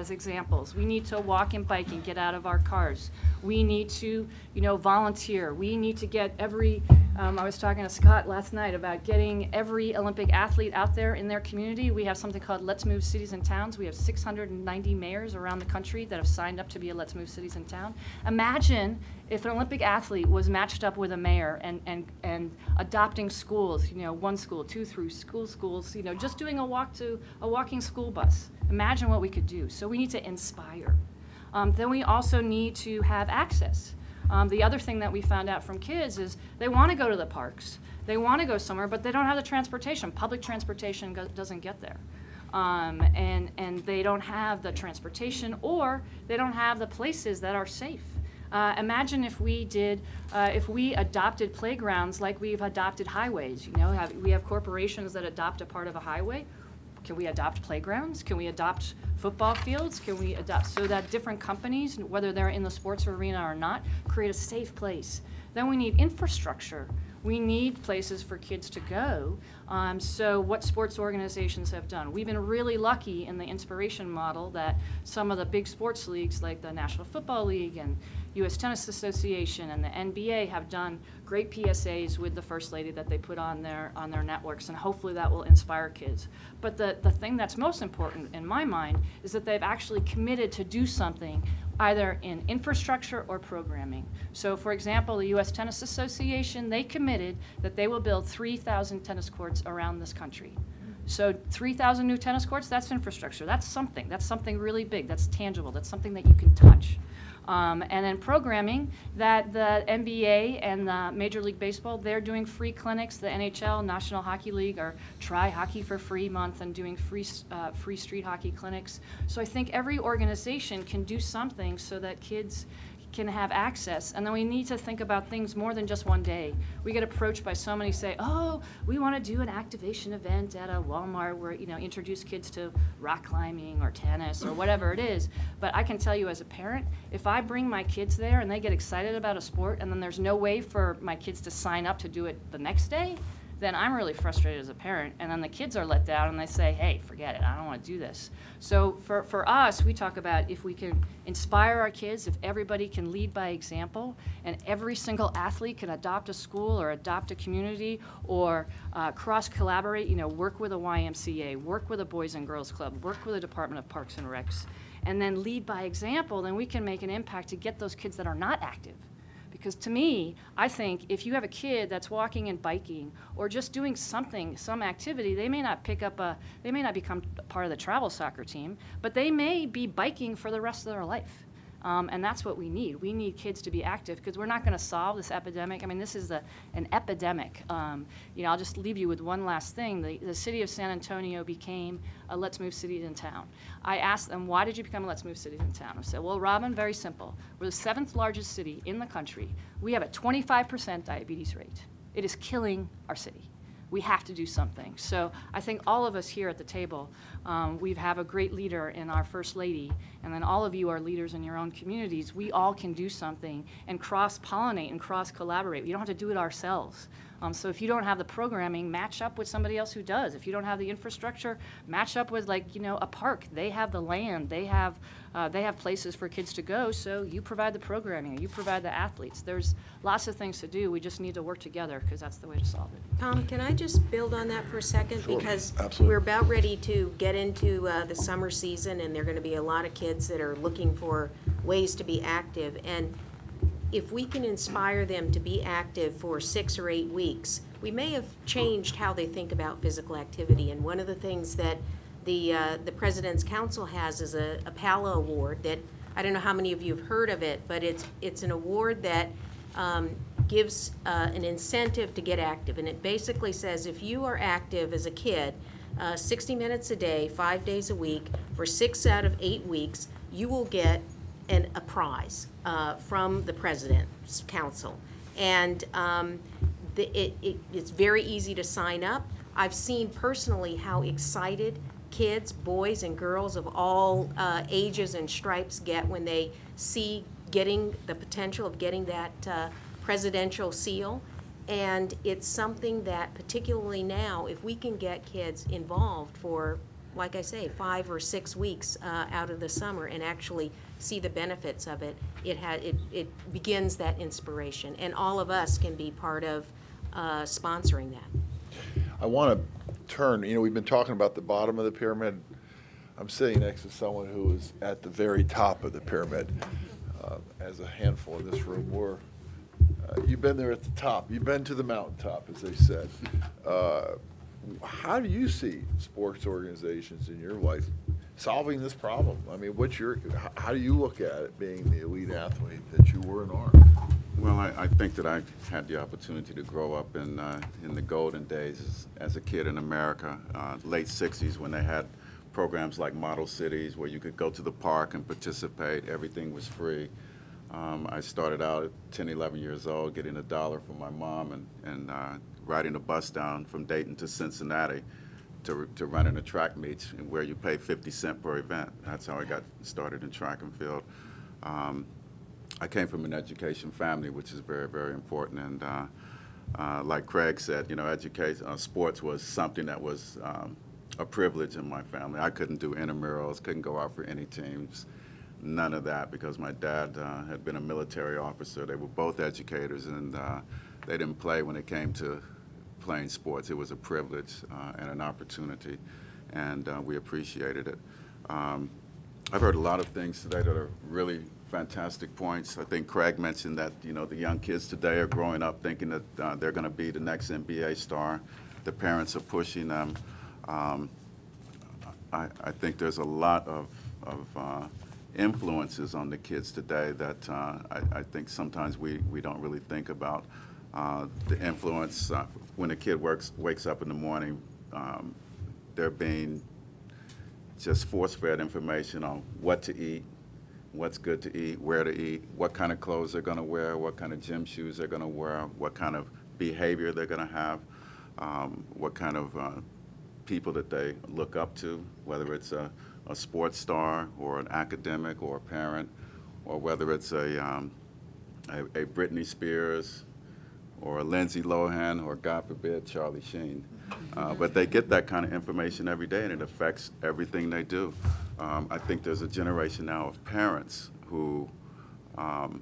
examples. We need to walk and bike and get out of our cars. We need to, volunteer. We need to get every, I was talking to Scott last night about getting every Olympic athlete out there in their community. We have something called Let's Move Cities and Towns. We have 690 mayors around the country that have signed up to be a Let's Move Cities and Towns. Imagine if an Olympic athlete was matched up with a mayor and adopting schools, 1 school, 2 through schools, just doing a walking school bus. Imagine what we could do. So we need to inspire. Then we also need to have access. The other thing that we found out from kids is they want to go to the parks. They want to go somewhere, but they don't have the transportation. Public transportation doesn't get there. And they don't have the transportation, or they don't have the places that are safe. Imagine if we adopted playgrounds like we've adopted highways. We have corporations that adopt a part of a highway. Can we adopt playgrounds? Can we adopt football fields? Can we adopt so that different companies, whether they're in the sports arena or not, create a safe place? Then we need infrastructure. We need places for kids to go. So what sports organizations have done? We've been really lucky in the inspiration model that some of the big sports leagues like the National Football League and U.S. Tennis Association and the NBA have done great PSAs with the First Lady that they put on their networks, and hopefully that will inspire kids. But the thing that's most important in my mind is that they've actually committed to do something either in infrastructure or programming. So for example, the U.S. Tennis Association, they committed that they will build 3,000 tennis courts around this country. So 3,000 new tennis courts, that's infrastructure. That's something really big, that's tangible, that's something that you can touch. And then programming, that the NBA and the Major League Baseball, they're doing free clinics. The NHL, National Hockey League, are Try Hockey for Free month and doing free street hockey clinics. So I think every organization can do something so that kids can have access. And then we need to think about things more than just one day. We get approached by so many say, oh, we want to do an activation event at a Walmart where, introduce kids to rock climbing or tennis or whatever it is. But I can tell you as a parent, if I bring my kids there and they get excited about a sport and then there's no way for my kids to sign up to do it the next day, then I'm really frustrated as a parent, and then the kids are let down and they say, hey, forget it, I don't want to do this. So for us, we talk about if we can inspire our kids, if everybody can lead by example, and every single athlete can adopt a school or adopt a community or cross-collaborate, work with a YMCA, work with a Boys and Girls Club, work with a Department of Parks and Recs, and then lead by example, then we can make an impact to get those kids that are not active. Because to me, I think if you have a kid that's walking and biking or just doing something, some activity, they may not become part of the travel soccer team, but they may be biking for the rest of their life. And that's what we need. We need kids to be active because we're not going to solve this epidemic. I mean, this is an epidemic. I'll just leave you with one last thing. The city of San Antonio became a Let's Move Cities in Town. I asked them, why did you become a Let's Move Cities in Town? I said, well, Robin, very simple. We're the 7th largest city in the country. We have a 25% diabetes rate. It is killing our city. We have to do something. So I think all of us here at the table, we have a great leader in our First Lady, and then all of you are leaders in your own communities. We all can do something and cross-pollinate and cross-collaborate. We don't have to do it ourselves. So if you don't have the programming, match up with somebody else who does. If you don't have the infrastructure, match up with a park. They have the land. They have places for kids to go. So you provide the programming. You provide the athletes. There's lots of things to do. We just need to work together because that's the way to solve it. Tom, can I just build on that for a second? Sure, because absolutely. we're about ready to get into the summer season, and there are going to be a lot of kids that are looking for ways to be active. And if we can inspire them to be active for 6 or 8 weeks, we may have changed how they think about physical activity. And one of the things that the President's Council has is a PALA award that, I don't know how many of you have heard of it, but it's an award that gives an incentive to get active. And it basically says if you are active as a kid 60 minutes a day, 5 days a week, for 6 out of 8 weeks, you will get a prize from the President's Council. And it's very easy to sign up. I've seen personally how excited kids, boys and girls of all ages and stripes get when they see getting the potential of getting that presidential seal. And it's something that, particularly now, if we can get kids involved for, like I say, 5 or 6 weeks out of the summer and actually see the benefits of it, it begins that inspiration. And all of us can be part of sponsoring that. I want to turn, we've been talking about the bottom of the pyramid. I'm sitting next to someone who is at the very top of the pyramid. As a handful in this room, you've been there at the top. You've been to the mountaintop, as they said. How do you see sports organizations in your life solving this problem? I mean, how do you look at it being the elite athlete that you were and are? Well, I think that I had the opportunity to grow up in the golden days as a kid in America, late 60s, when they had programs like Model Cities where you could go to the park and participate. Everything was free. I started out at 10, 11 years old, getting $1 from my mom and riding a bus down from Dayton to Cincinnati to run in a track meet where you pay 50 cents per event. That's how I got started in track and field. I came from an education family, which is very, very important. And like Craig said, education, sports was something that was a privilege in my family. I couldn't do intramurals, couldn't go out for any teams. None of that, because my dad had been a military officer. They were both educators, and they didn't play when it came to playing sports. It was a privilege and an opportunity, and we appreciated it. I've heard a lot of things today that are really fantastic points. I think Craig mentioned that the young kids today are growing up thinking that they're going to be the next NBA star. The parents are pushing them. I think there's a lot of influences on the kids today that I think sometimes we don't really think about. The influence when a kid wakes up in the morning, they're being just force-fed information on what to eat, what's good to eat, where to eat, what kind of clothes they're going to wear, what kind of gym shoes they're going to wear, what kind of behavior they're going to have, what kind of people that they look up to, whether it's a sports star or an academic or a parent, or whether it's a Britney Spears or a Lindsay Lohan or, God forbid, Charlie Sheen. But they get that kind of information every day, and it affects everything they do. I think there's a generation now of parents who kind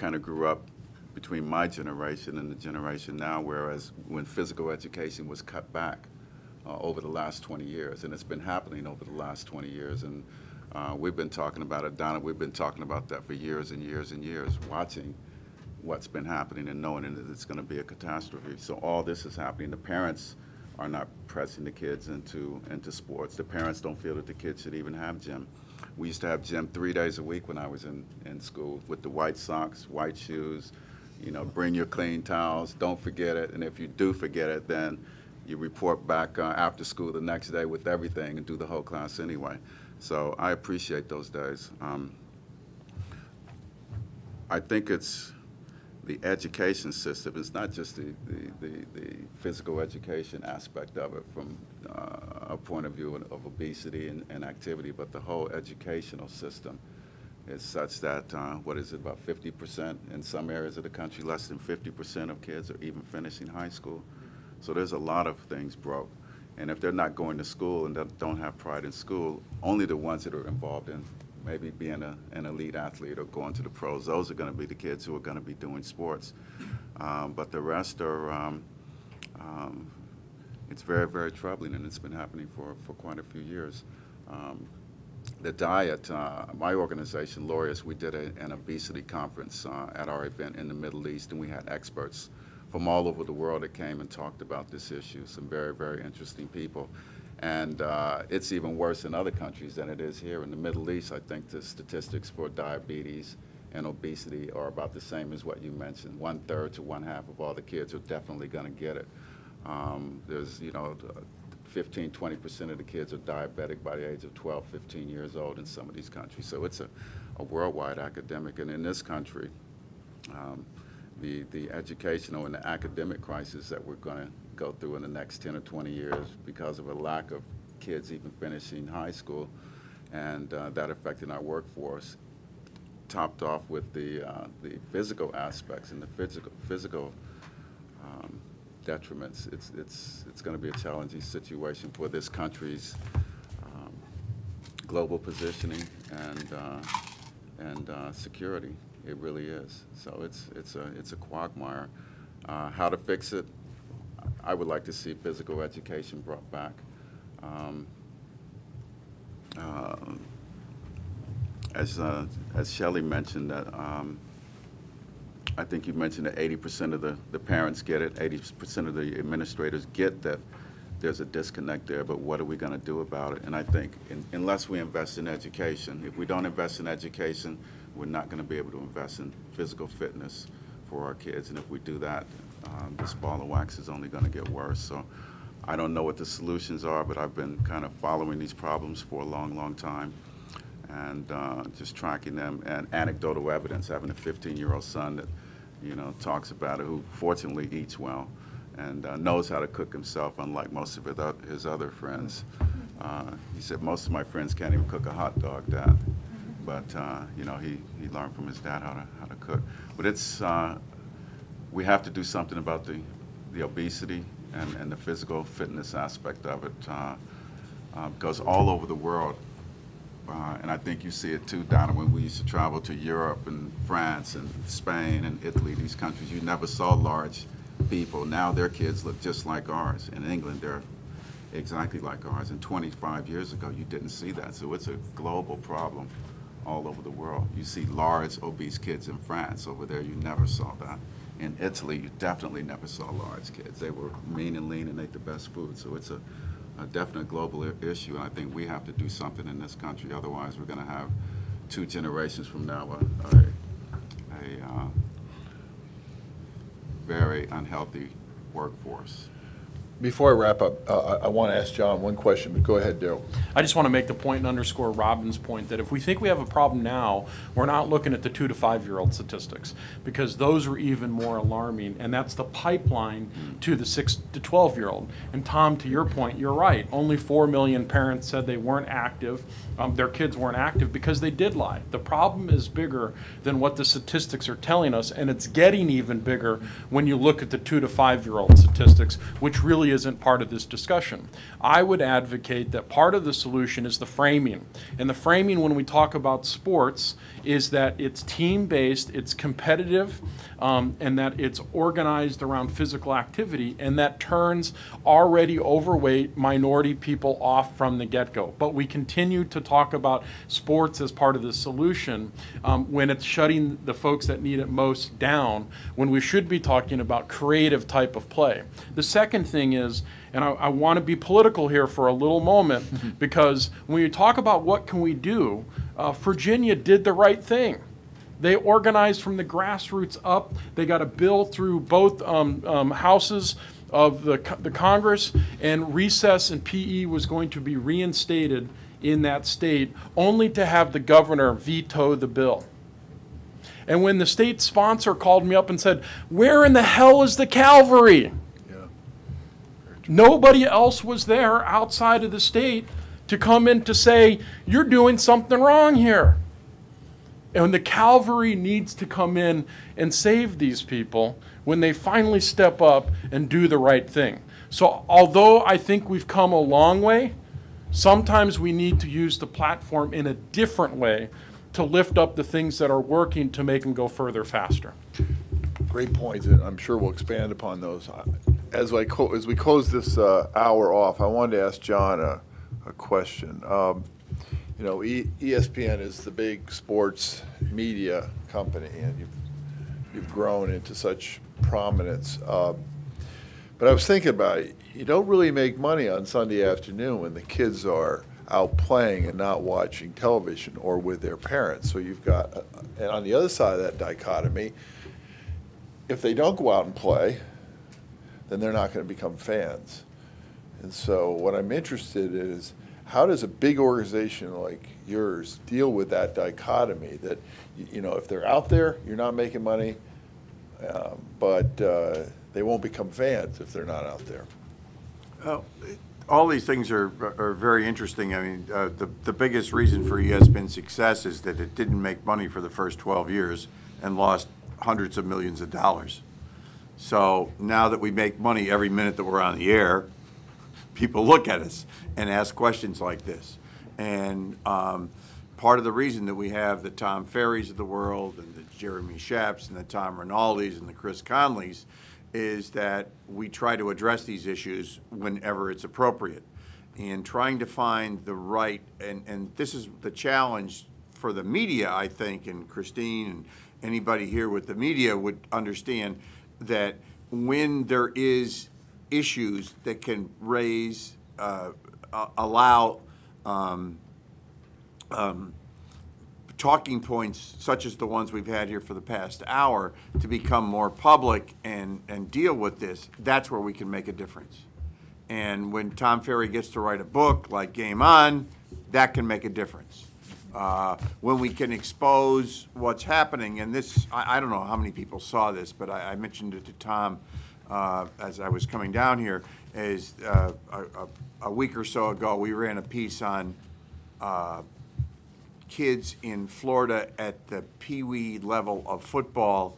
of grew up between my generation and the generation now, whereas when physical education was cut back over the last 20 years, and it's been happening over the last 20 years, and we've been talking about it, Donna, we've been talking about that for years and years and years, watching what's been happening and knowing that it's going to be a catastrophe. So all this is happening. The parents are not pressing the kids into sports. The parents don't feel that the kids should even have gym. We used to have gym 3 days a week when I was in school with the white socks, white shoes, you know, bring your clean towels, don't forget it, and if you do forget it, then you report back after school the next day with everything and do the whole class anyway. So I appreciate those days. I think it's the education system. It's not just the physical education aspect of it from a point of view of obesity and activity, but the whole educational system is such that, what is it, about 50% in some areas of the country, less than 50% of kids are even finishing high school. So there's a lot of things broke. And if they're not going to school and don't have pride in school, only the ones that are involved in maybe being an elite athlete or going to the pros, those are going to be the kids who are going to be doing sports. But the rest are, it's very, very troubling, and it's been happening for quite a few years. The diet, my organization, Laureus, we did an obesity conference at our event in the Middle East, and we had experts from all over the world that came and talked about this issue, some very, very interesting people. And it's even worse in other countries than it is here. In the Middle East, I think the statistics for diabetes and obesity are about the same as what you mentioned. 1/3 to 1/2 of all the kids are definitely going to get it. There's, you know, 15, 20% of the kids are diabetic by the age of 12, 15 years old in some of these countries. So it's a worldwide epidemic. And in this country, the educational and the academic crisis that we're going to go through in the next 10 or 20 years because of a lack of kids even finishing high school, and that affecting our workforce, topped off with the physical aspects and the physical detriments. It's going to be a challenging situation for this country's global positioning and security. It really is. So it's a quagmire. How to fix it? I would like to see physical education brought back. As Shelley mentioned, that I think you mentioned that 80% of the parents get it, 80% of the administrators get that there's a disconnect there, but what are we going to do about it? And I think unless we invest in education, if we don't invest in education, we're not going to be able to invest in physical fitness for our kids. And if we do that, this ball of wax is only going to get worse. So I don't know what the solutions are, but I've been kind of following these problems for a long, long time, and just tracking them, and anecdotal evidence, having a 15-year-old son that, you know, talks about it, who fortunately eats well and knows how to cook himself, unlike most of his other friends. He said, most of my friends can't even cook a hot dog, Dad. But you know, he learned from his dad how to cook. But it's we have to do something about the obesity and the physical fitness aspect of it, because all over the world, and I think you see it too, Donna, when we used to travel to Europe and France and Spain and Italy, these countries, you never saw large people. Now their kids look just like ours. In England, they're exactly like ours. And 25 years ago, you didn't see that. So it's a global problem all over the world. You see large, obese kids in France. Over there, you never saw that. In Italy, you definitely never saw large kids. They were mean and lean and ate the best food. So it's a definite global issue, and I think we have to do something in this country. Otherwise, we're going to have 2 generations from now a very unhealthy workforce. Before I wrap up, I want to ask John one question, but go ahead, Daryl. I just want to make the point and underscore Robin's point that if we think we have a problem now, we're not looking at the 2 to 5-year-old statistics, because those are even more alarming, and that's the pipeline to the 6 to 12-year-old. And Tom, to your point, you're right. Only 4 million parents said they weren't active, their kids weren't active because they did lie. The problem is bigger than what the statistics are telling us, and it's getting even bigger when you look at the 2 to 5-year-old statistics, which really isn't part of this discussion. I would advocate that part of the solution is the framing. And the framing when we talk about sports is that it's team-based, it's competitive, and that it's organized around physical activity, and that turns already overweight minority people off from the get-go. But we continue to talk about sports as part of the solution when it's shutting the folks that need it most down, when we should be talking about creative type of play. The second thing is, and I want to be political here for a little moment, because when you talk about what can we do, Virginia did the right thing. They organized from the grassroots up. They got a bill through both houses of the Congress, and recess and PE was going to be reinstated in that state, only to have the governor veto the bill. And when the state sponsor called me up and said, "Where in the hell is the cavalry?" Nobody else was there outside of the state to come in to say, "You're doing something wrong here." And the cavalry needs to come in and save these people when they finally step up and do the right thing. So although I think we've come a long way, sometimes we need to use the platform in a different way to lift up the things that are working to make them go further faster. Great points, and I'm sure we'll expand upon those. As we close this hour off, I wanted to ask John a question. You know, ESPN is the big sports media company, and you've grown into such prominence. But I was thinking about it. You don't really make money on Sunday afternoon when the kids are out playing and not watching television or with their parents. So you've got, and on the other side of that dichotomy, if they don't go out and play, then they're not going to become fans. And so what I'm interested in is, how does a big organization like yours deal with that dichotomy that, you know, if they're out there, you're not making money, but they won't become fans if they're not out there? All these things are very interesting. I mean, the biggest reason for ESPN's success is that it didn't make money for the first 12 years and lost hundreds of millions of dollars. So now that we make money every minute that we're on the air, people look at us and ask questions like this. And part of the reason that we have the Tom Ferrys of the world and the Jeremy Shapps and the Tom Rinaldis and the Chris Conleys is that we try to address these issues whenever it's appropriate. And trying to find the right, and this is the challenge for the media, I think, and Christine and anybody here with the media would understand that when there is issues that can raise, allow talking points such as the ones we've had here for the past hour to become more public and deal with this, that's where we can make a difference. And when Tom Ferry gets to write a book like Game On, that can make a difference. When we can expose what's happening, and this, I don't know how many people saw this, but I mentioned it to Tom as I was coming down here, is a week or so ago we ran a piece on kids in Florida at the pee-wee level of football,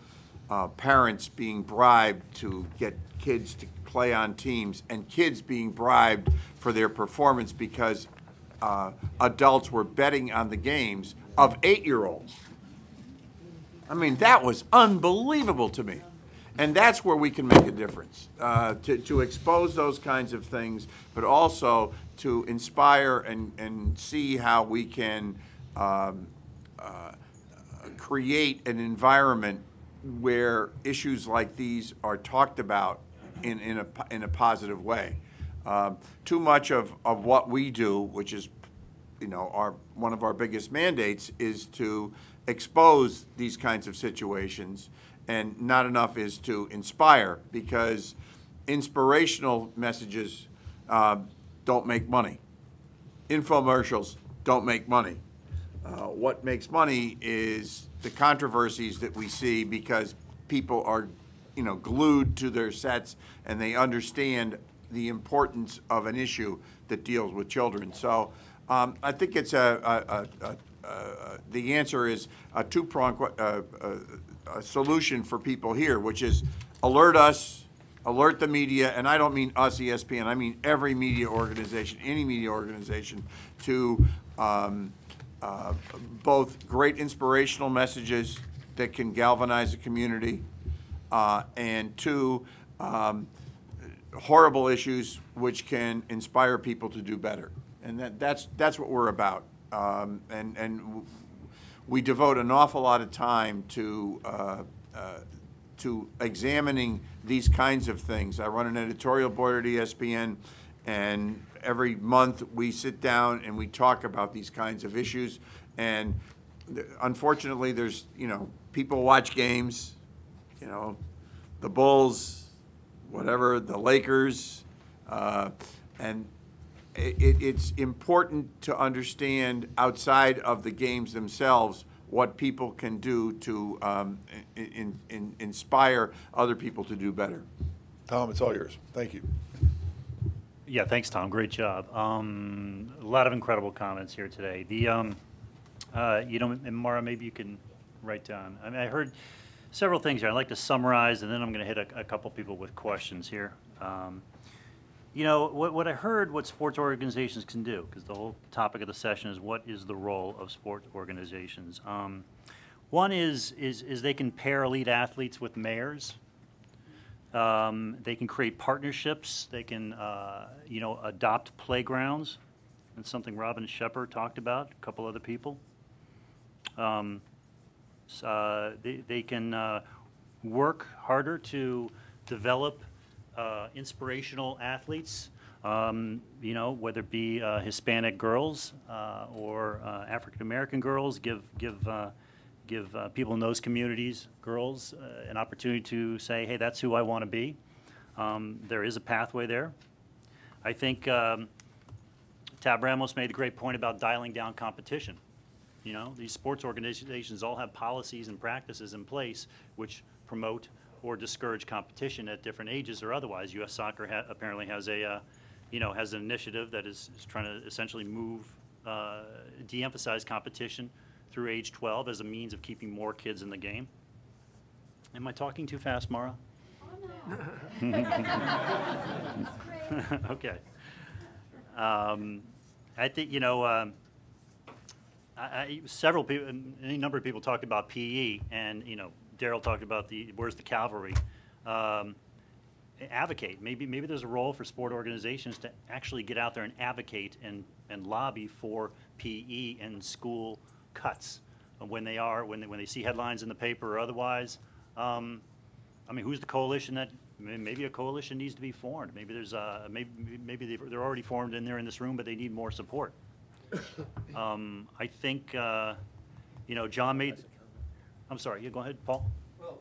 parents being bribed to get kids to play on teams, and kids being bribed for their performance because adults were betting on the games of 8-year-olds. I mean, that was unbelievable to me. And that's where we can make a difference, to expose those kinds of things, but also to inspire and see how we can create an environment where issues like these are talked about in a positive way. Too much of what we do, which is, you know, one of our biggest mandates, is to expose these kinds of situations, and not enough is to inspire, because inspirational messages don't make money. Infomercials don't make money. What makes money is the controversies that we see, because people are, you know, glued to their sets and they understand the importance of an issue that deals with children. So I think it's the answer is a two-pronged solution for people here, which is alert us, alert the media, and I don't mean us, ESPN, I mean every media organization, any media organization, to both great inspirational messages that can galvanize a community, and two, horrible issues which can inspire people to do better. And that's what we're about. And we devote an awful lot of time to to examining these kinds of things. I run an editorial board at ESPN, and every month we sit down and we talk about these kinds of issues. And unfortunately, there's, people watch games, the Bulls, whatever, the Lakers, and it's important to understand outside of the games themselves what people can do to inspire other people to do better. Tom, it's all yours. Thank you. Yeah, thanks, Tom. Great job. A lot of incredible comments here today. The, and Mara, maybe you can write down. I mean, I heard several things here. I'd like to summarize, and then I'm going to hit a couple people with questions here. What I heard, what sports organizations can do, because the whole topic of the session is what is the role of sports organizations. One is they can pair elite athletes with mayors. They can create partnerships. They can, adopt playgrounds. That's something Robin Shepard talked about, a couple other people. They can work harder to develop inspirational athletes, whether it be Hispanic girls or African American girls, give people in those communities, girls, an opportunity to say, hey, that's who I want to be. There is a pathway there. I think Tab Ramos made a great point about dialing down competition. These sports organizations all have policies and practices in place which promote or discourage competition at different ages or otherwise. U.S. Soccer apparently has has an initiative that is trying to essentially move, de-emphasize competition through age 12 as a means of keeping more kids in the game. Am I talking too fast, Mara? Oh, no. Okay. I think, several people, any number of people talked about PE, and, Daryl talked about where's the cavalry. Advocate. Maybe there's a role for sport organizations to actually get out there and advocate and lobby for PE and school cuts when they see headlines in the paper or otherwise. Who's the coalition that? Maybe a coalition needs to be formed. Maybe there's maybe they're already formed and they're in this room, but they need more support. I think John made. I'm sorry. Yeah, go ahead, Paul. Well,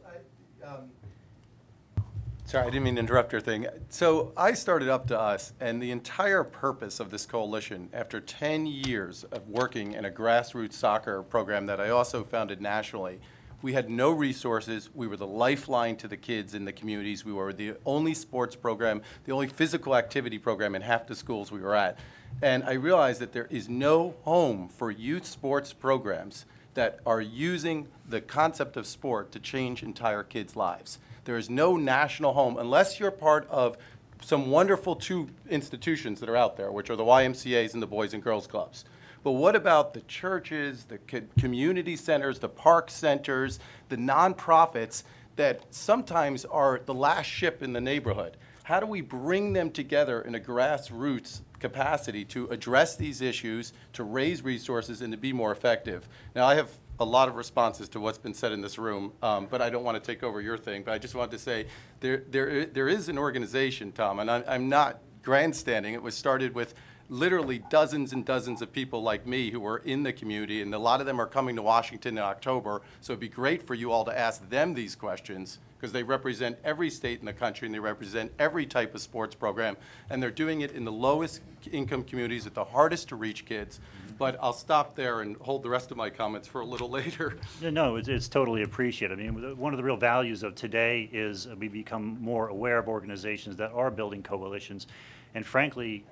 sorry, I didn't mean to interrupt your thing. So I started Up to Us, and the entire purpose of this coalition, after 10 years of working in a grassroots soccer program that I also founded nationally, we had no resources. We were the lifeline to the kids in the communities. We were the only sports program, the only physical activity program in half the schools we were at. And I realized that there is no home for youth sports programs that are using the concept of sport to change entire kids' lives. There is no national home unless you're part of some wonderful two institutions that are out there, which are the YMCAs and the Boys and Girls Clubs. But what about the churches, the community centers, the park centers, the nonprofits that sometimes are the last ship in the neighborhood? How do we bring them together in a grassroots capacity to address these issues, to raise resources, and to be more effective? Now, I have a lot of responses to what's been said in this room, but I don't want to take over your thing. But I just wanted to say there is an organization, Tom, and I'm not grandstanding. It was started with literally dozens and dozens of people like me who are in the community, and a lot of them are coming to Washington in October. So it'd be great for you all to ask them these questions, because they represent every state in the country and they represent every type of sports program, and they're doing it in the lowest income communities at the hardest to reach kids. But I'll stop there and hold the rest of my comments for a little later. No, it's totally appreciated. I mean, one of the real values of today is we become more aware of organizations that are building coalitions. And frankly,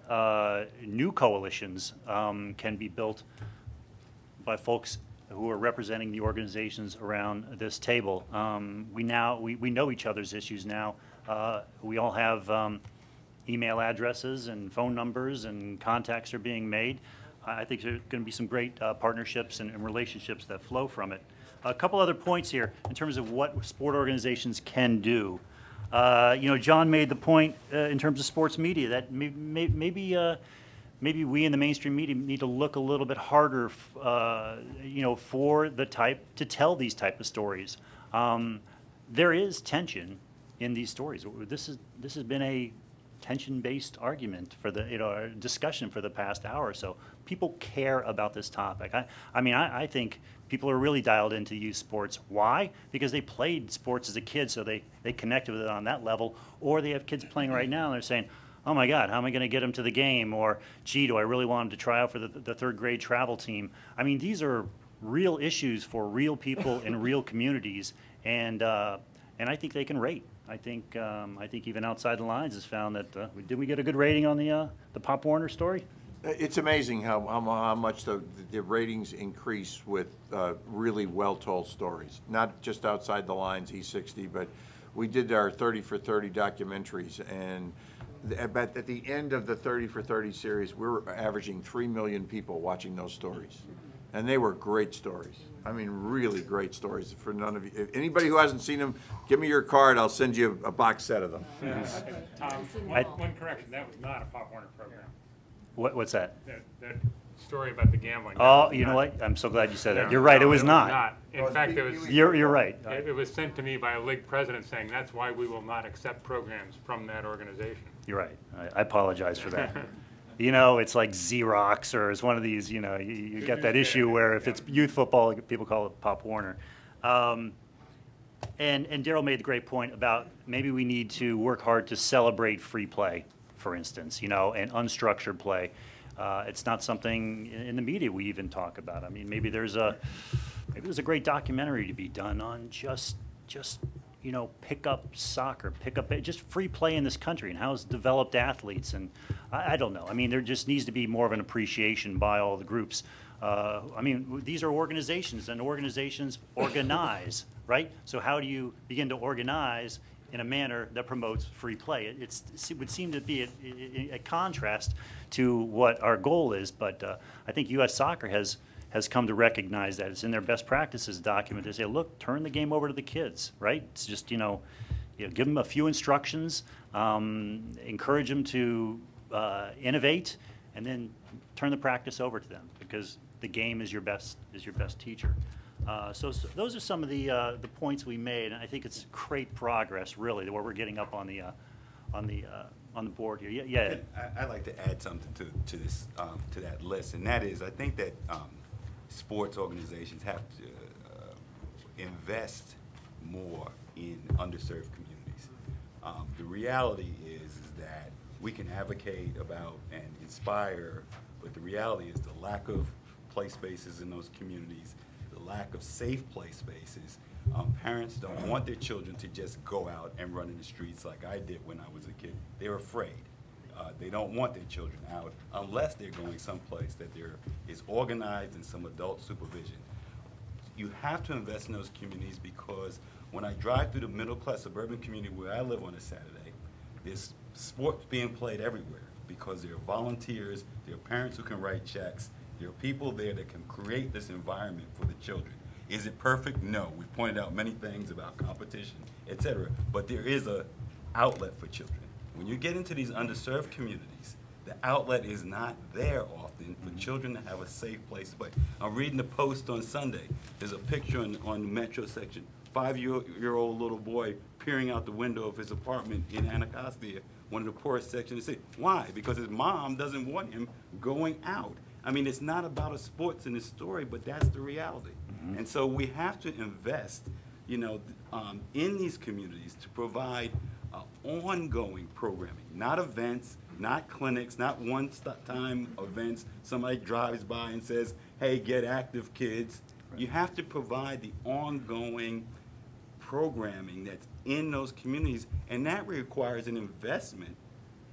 new coalitions can be built by folks who are representing the organizations around this table. We know each other's issues now. We all have email addresses and phone numbers, and contacts are being made. I think there's going to be some great partnerships and relationships that flow from it. A couple other points here in terms of what sport organizations can do. John made the point in terms of sports media that maybe we in the mainstream media need to look a little bit harder, for the type to tell these type of stories. there is tension in these stories. This has been a tension-based argument for the discussion for the past hour or so. People care about this topic. I think people are really dialed into youth sports. Why? Because they played sports as a kid, so they connected with it on that level. Or they have kids playing right now, and they're saying, "Oh my God, how am I going to get them to the game?" Or, "Gee, do I really want them to try out for the third grade travel team?" I mean, these are real issues for real people in real communities, and I think they can rate. I think even Outside the Lines has found that. Did we get a good rating on the Pop Warner story? It's amazing how much the ratings increase with really well-told stories. Not just Outside the Lines, E60, but we did our 30 for 30 documentaries, and but at the end of the 30 for 30 series, we were averaging 3 million people watching those stories. And they were great stories. I mean, really great stories. For none of you, if anybody who hasn't seen them, give me your card. I'll send you a box set of them. Tom, one correction. That was not a Pop Warner program. What's that? That story about the gambling. Oh, you know what? I'm so glad you said that. You're right. It was not. In fact, it was. You're right. It was sent to me by a league president saying that's why we will not accept programs from that organization. You're right. I apologize for that. You know, it's like Xerox, or it's one of these, you know, you get that issue where if it's youth football, people call it Pop Warner. And Daryl made the great point about maybe we need to work hard to celebrate free play, for instance, you know, and unstructured play. It's not something in the media we even talk about. I mean, maybe there's a great documentary to be done on just you know, pick up soccer, just free play in this country and how it's developed athletes. And I don't know. I mean, there just needs to be more of an appreciation by all the groups. I mean, these are organizations, and organizations organize, right? So how do you begin to organize in a manner that promotes free play? It would seem to be a contrast to what our goal is, but I think U.S. Soccer has come to recognize that. It's in their best practices document. They say, look, turn the game over to the kids, right? It's just, you know, give them a few instructions, encourage them to innovate, and then turn the practice over to them, because the game is your best teacher. So those are some of the points we made, and I think it's great progress, really, where we're getting up on the board here. Yeah. I'd like to add something to this to that list, and that is, I think that sports organizations have to invest more in underserved communities. The reality is that we can advocate about and inspire, but the reality is the lack of play spaces in those communities, the lack of safe play spaces. Parents don't want their children to just go out and run in the streets like I did when I was a kid. They're afraid. They don't want their children out unless they're going someplace that there is organized and some adult supervision. You have to invest in those communities, because when I drive through the middle-class suburban community where I live on a Saturday, there's sports being played everywhere, because there are volunteers, there are parents who can write checks, there are people there that can create this environment for the children. Is it perfect? No. We've pointed out many things about competition, etc., but there is an outlet for children. When you get into these underserved communities, the outlet is not there often for children to have a safe place to play. I'm reading the Post on Sunday. There's a picture on the metro section. 5-year-old little boy peering out the window of his apartment in Anacostia, one of the poorest sections of the city. Why? Because his mom doesn't want him going out. I mean, it's not about a sports in this story, but that's the reality. And so we have to invest, you know, in these communities to provide ongoing programming, not events, not clinics, not one-time events. Somebody drives by and says, hey, get active, kids. Right. You have to provide the ongoing programming that's in those communities, and that requires an investment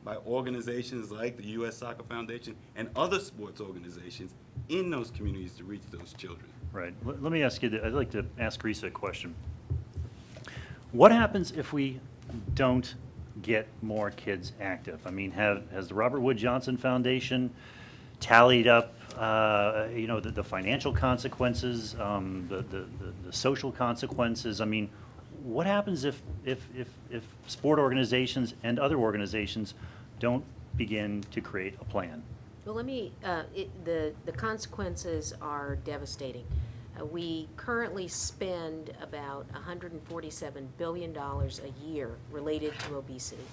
by organizations like the U.S. Soccer Foundation and other sports organizations in those communities to reach those children. Right. Let me ask you, I'd like to ask Risa a question. What happens if we don't get more kids active? I mean, has the Robert Wood Johnson Foundation tallied up, you know, the financial consequences, the social consequences? I mean, what happens if sport organizations and other organizations don't begin to create a plan? Well, let me, the consequences are devastating. We currently spend about $147 billion a year related to obesity.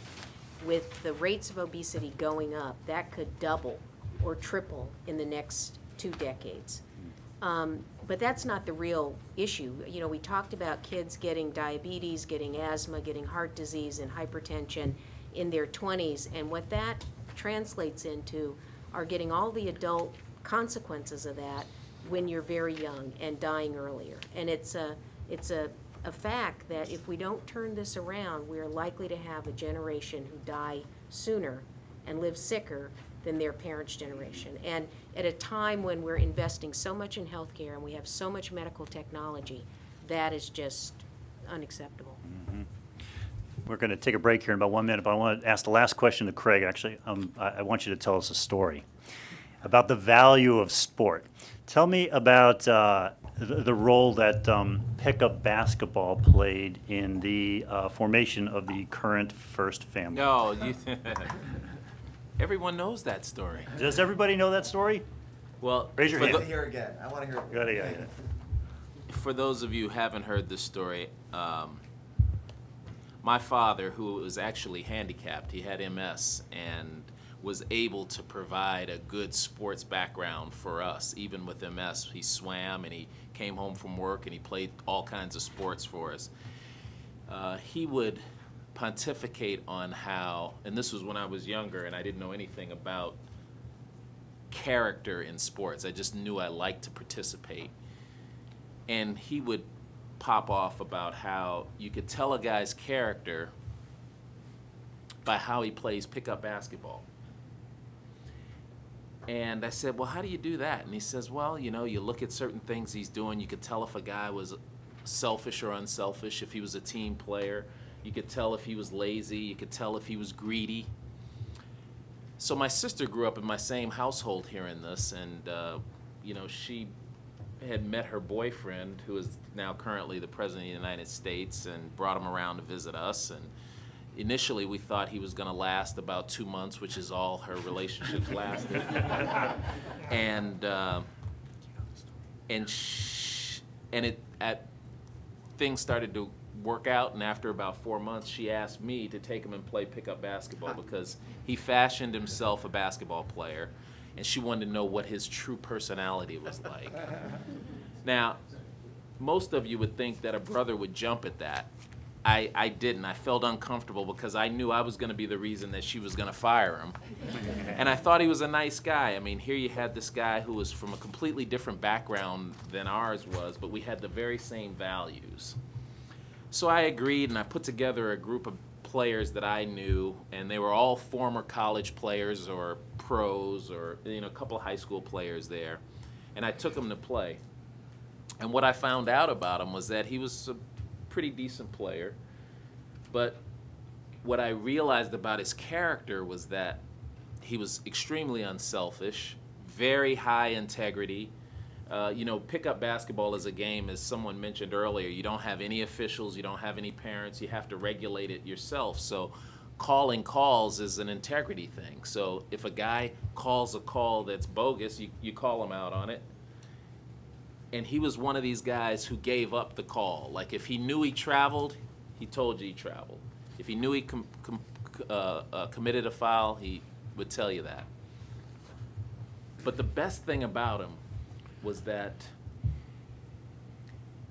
With the rates of obesity going up, that could double or triple in the next 2 decades. But that's not the real issue. You know, we talked about kids getting diabetes, getting asthma, getting heart disease and hypertension in their 20s, and what that translates into are getting all the adult consequences of that when you're very young and dying earlier. And it's a fact that if we don't turn this around, we're likely to have a generation who die sooner and live sicker than their parents' generation. And at a time when we're investing so much in healthcare and we have so much medical technology, that is just unacceptable. Mm-hmm. We're going to take a break here in about 1 minute, but I want to ask the last question to Craig. Actually, I want you to tell us a story about the value of sport. Tell me about the role that pickup basketball played in the formation of the current first family. No, everyone knows that story. Does everybody know that story? Well, raise your hand. I want to hear it again. I want to hear it again. Yeah. For those of you who haven't heard this story, my father, who was actually handicapped, he had MS, and was able to provide a good sports background for us. Even with MS, he swam and he came home from work and he played all kinds of sports for us. He would pontificate on how, and this was when I was younger and I didn't know anything about character in sports. I just knew I liked to participate. And he would pop off about how you could tell a guy's character by how he plays pickup basketball. And I said, well, how do you do that? And he says, well, you know, you look at certain things he's doing. You could tell if a guy was selfish or unselfish, if he was a team player. You could tell if he was lazy. You could tell if he was greedy. So my sister grew up in my same household hearing this, and, you know, she had met her boyfriend, who is now currently the President of the United States, and brought him around to visit us. And initially, we thought he was going to last about 2 months, which is all her relationships lasted. Things started to work out, and after about 4 months, she asked me to take him and play pickup basketball because he fashioned himself a basketball player, and she wanted to know what his true personality was like. Now, most of you would think that a brother would jump at that. I didn't. I felt uncomfortable because I knew I was going to be the reason that she was going to fire him. And I thought he was a nice guy. I mean, here you had this guy who was from a completely different background than ours was, but we had the very same values. So I agreed, and I put together a group of players that I knew, and they were all former college players or pros or, you know, a couple of high school players there. And I took them to play. And what I found out about him was that he was a pretty decent player, but what I realized about his character was that he was extremely unselfish, very high integrity. You know, pickup basketball as a game, as someone mentioned earlier, you don't have any officials, you don't have any parents, you have to regulate it yourself. So calling calls is an integrity thing. So if a guy calls a call that's bogus, you call him out on it. And he was one of these guys who gave up the call. Like if he knew he traveled, he told you he traveled. If he knew he committed a foul, he would tell you that. But the best thing about him was that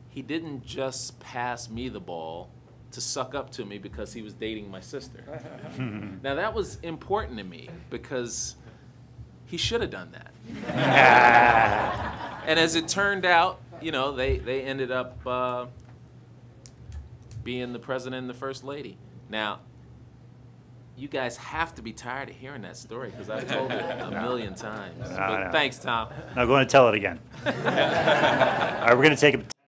he didn't just pass me the ball to suck up to me because he was dating my sister. Now that was important to me because he should have done that. And as it turned out, you know, they ended up being the president and the first lady. Now, you guys have to be tired of hearing that story because I've told it a million times. But thanks, Tom. I'm going to tell it again. All right, we're going to take a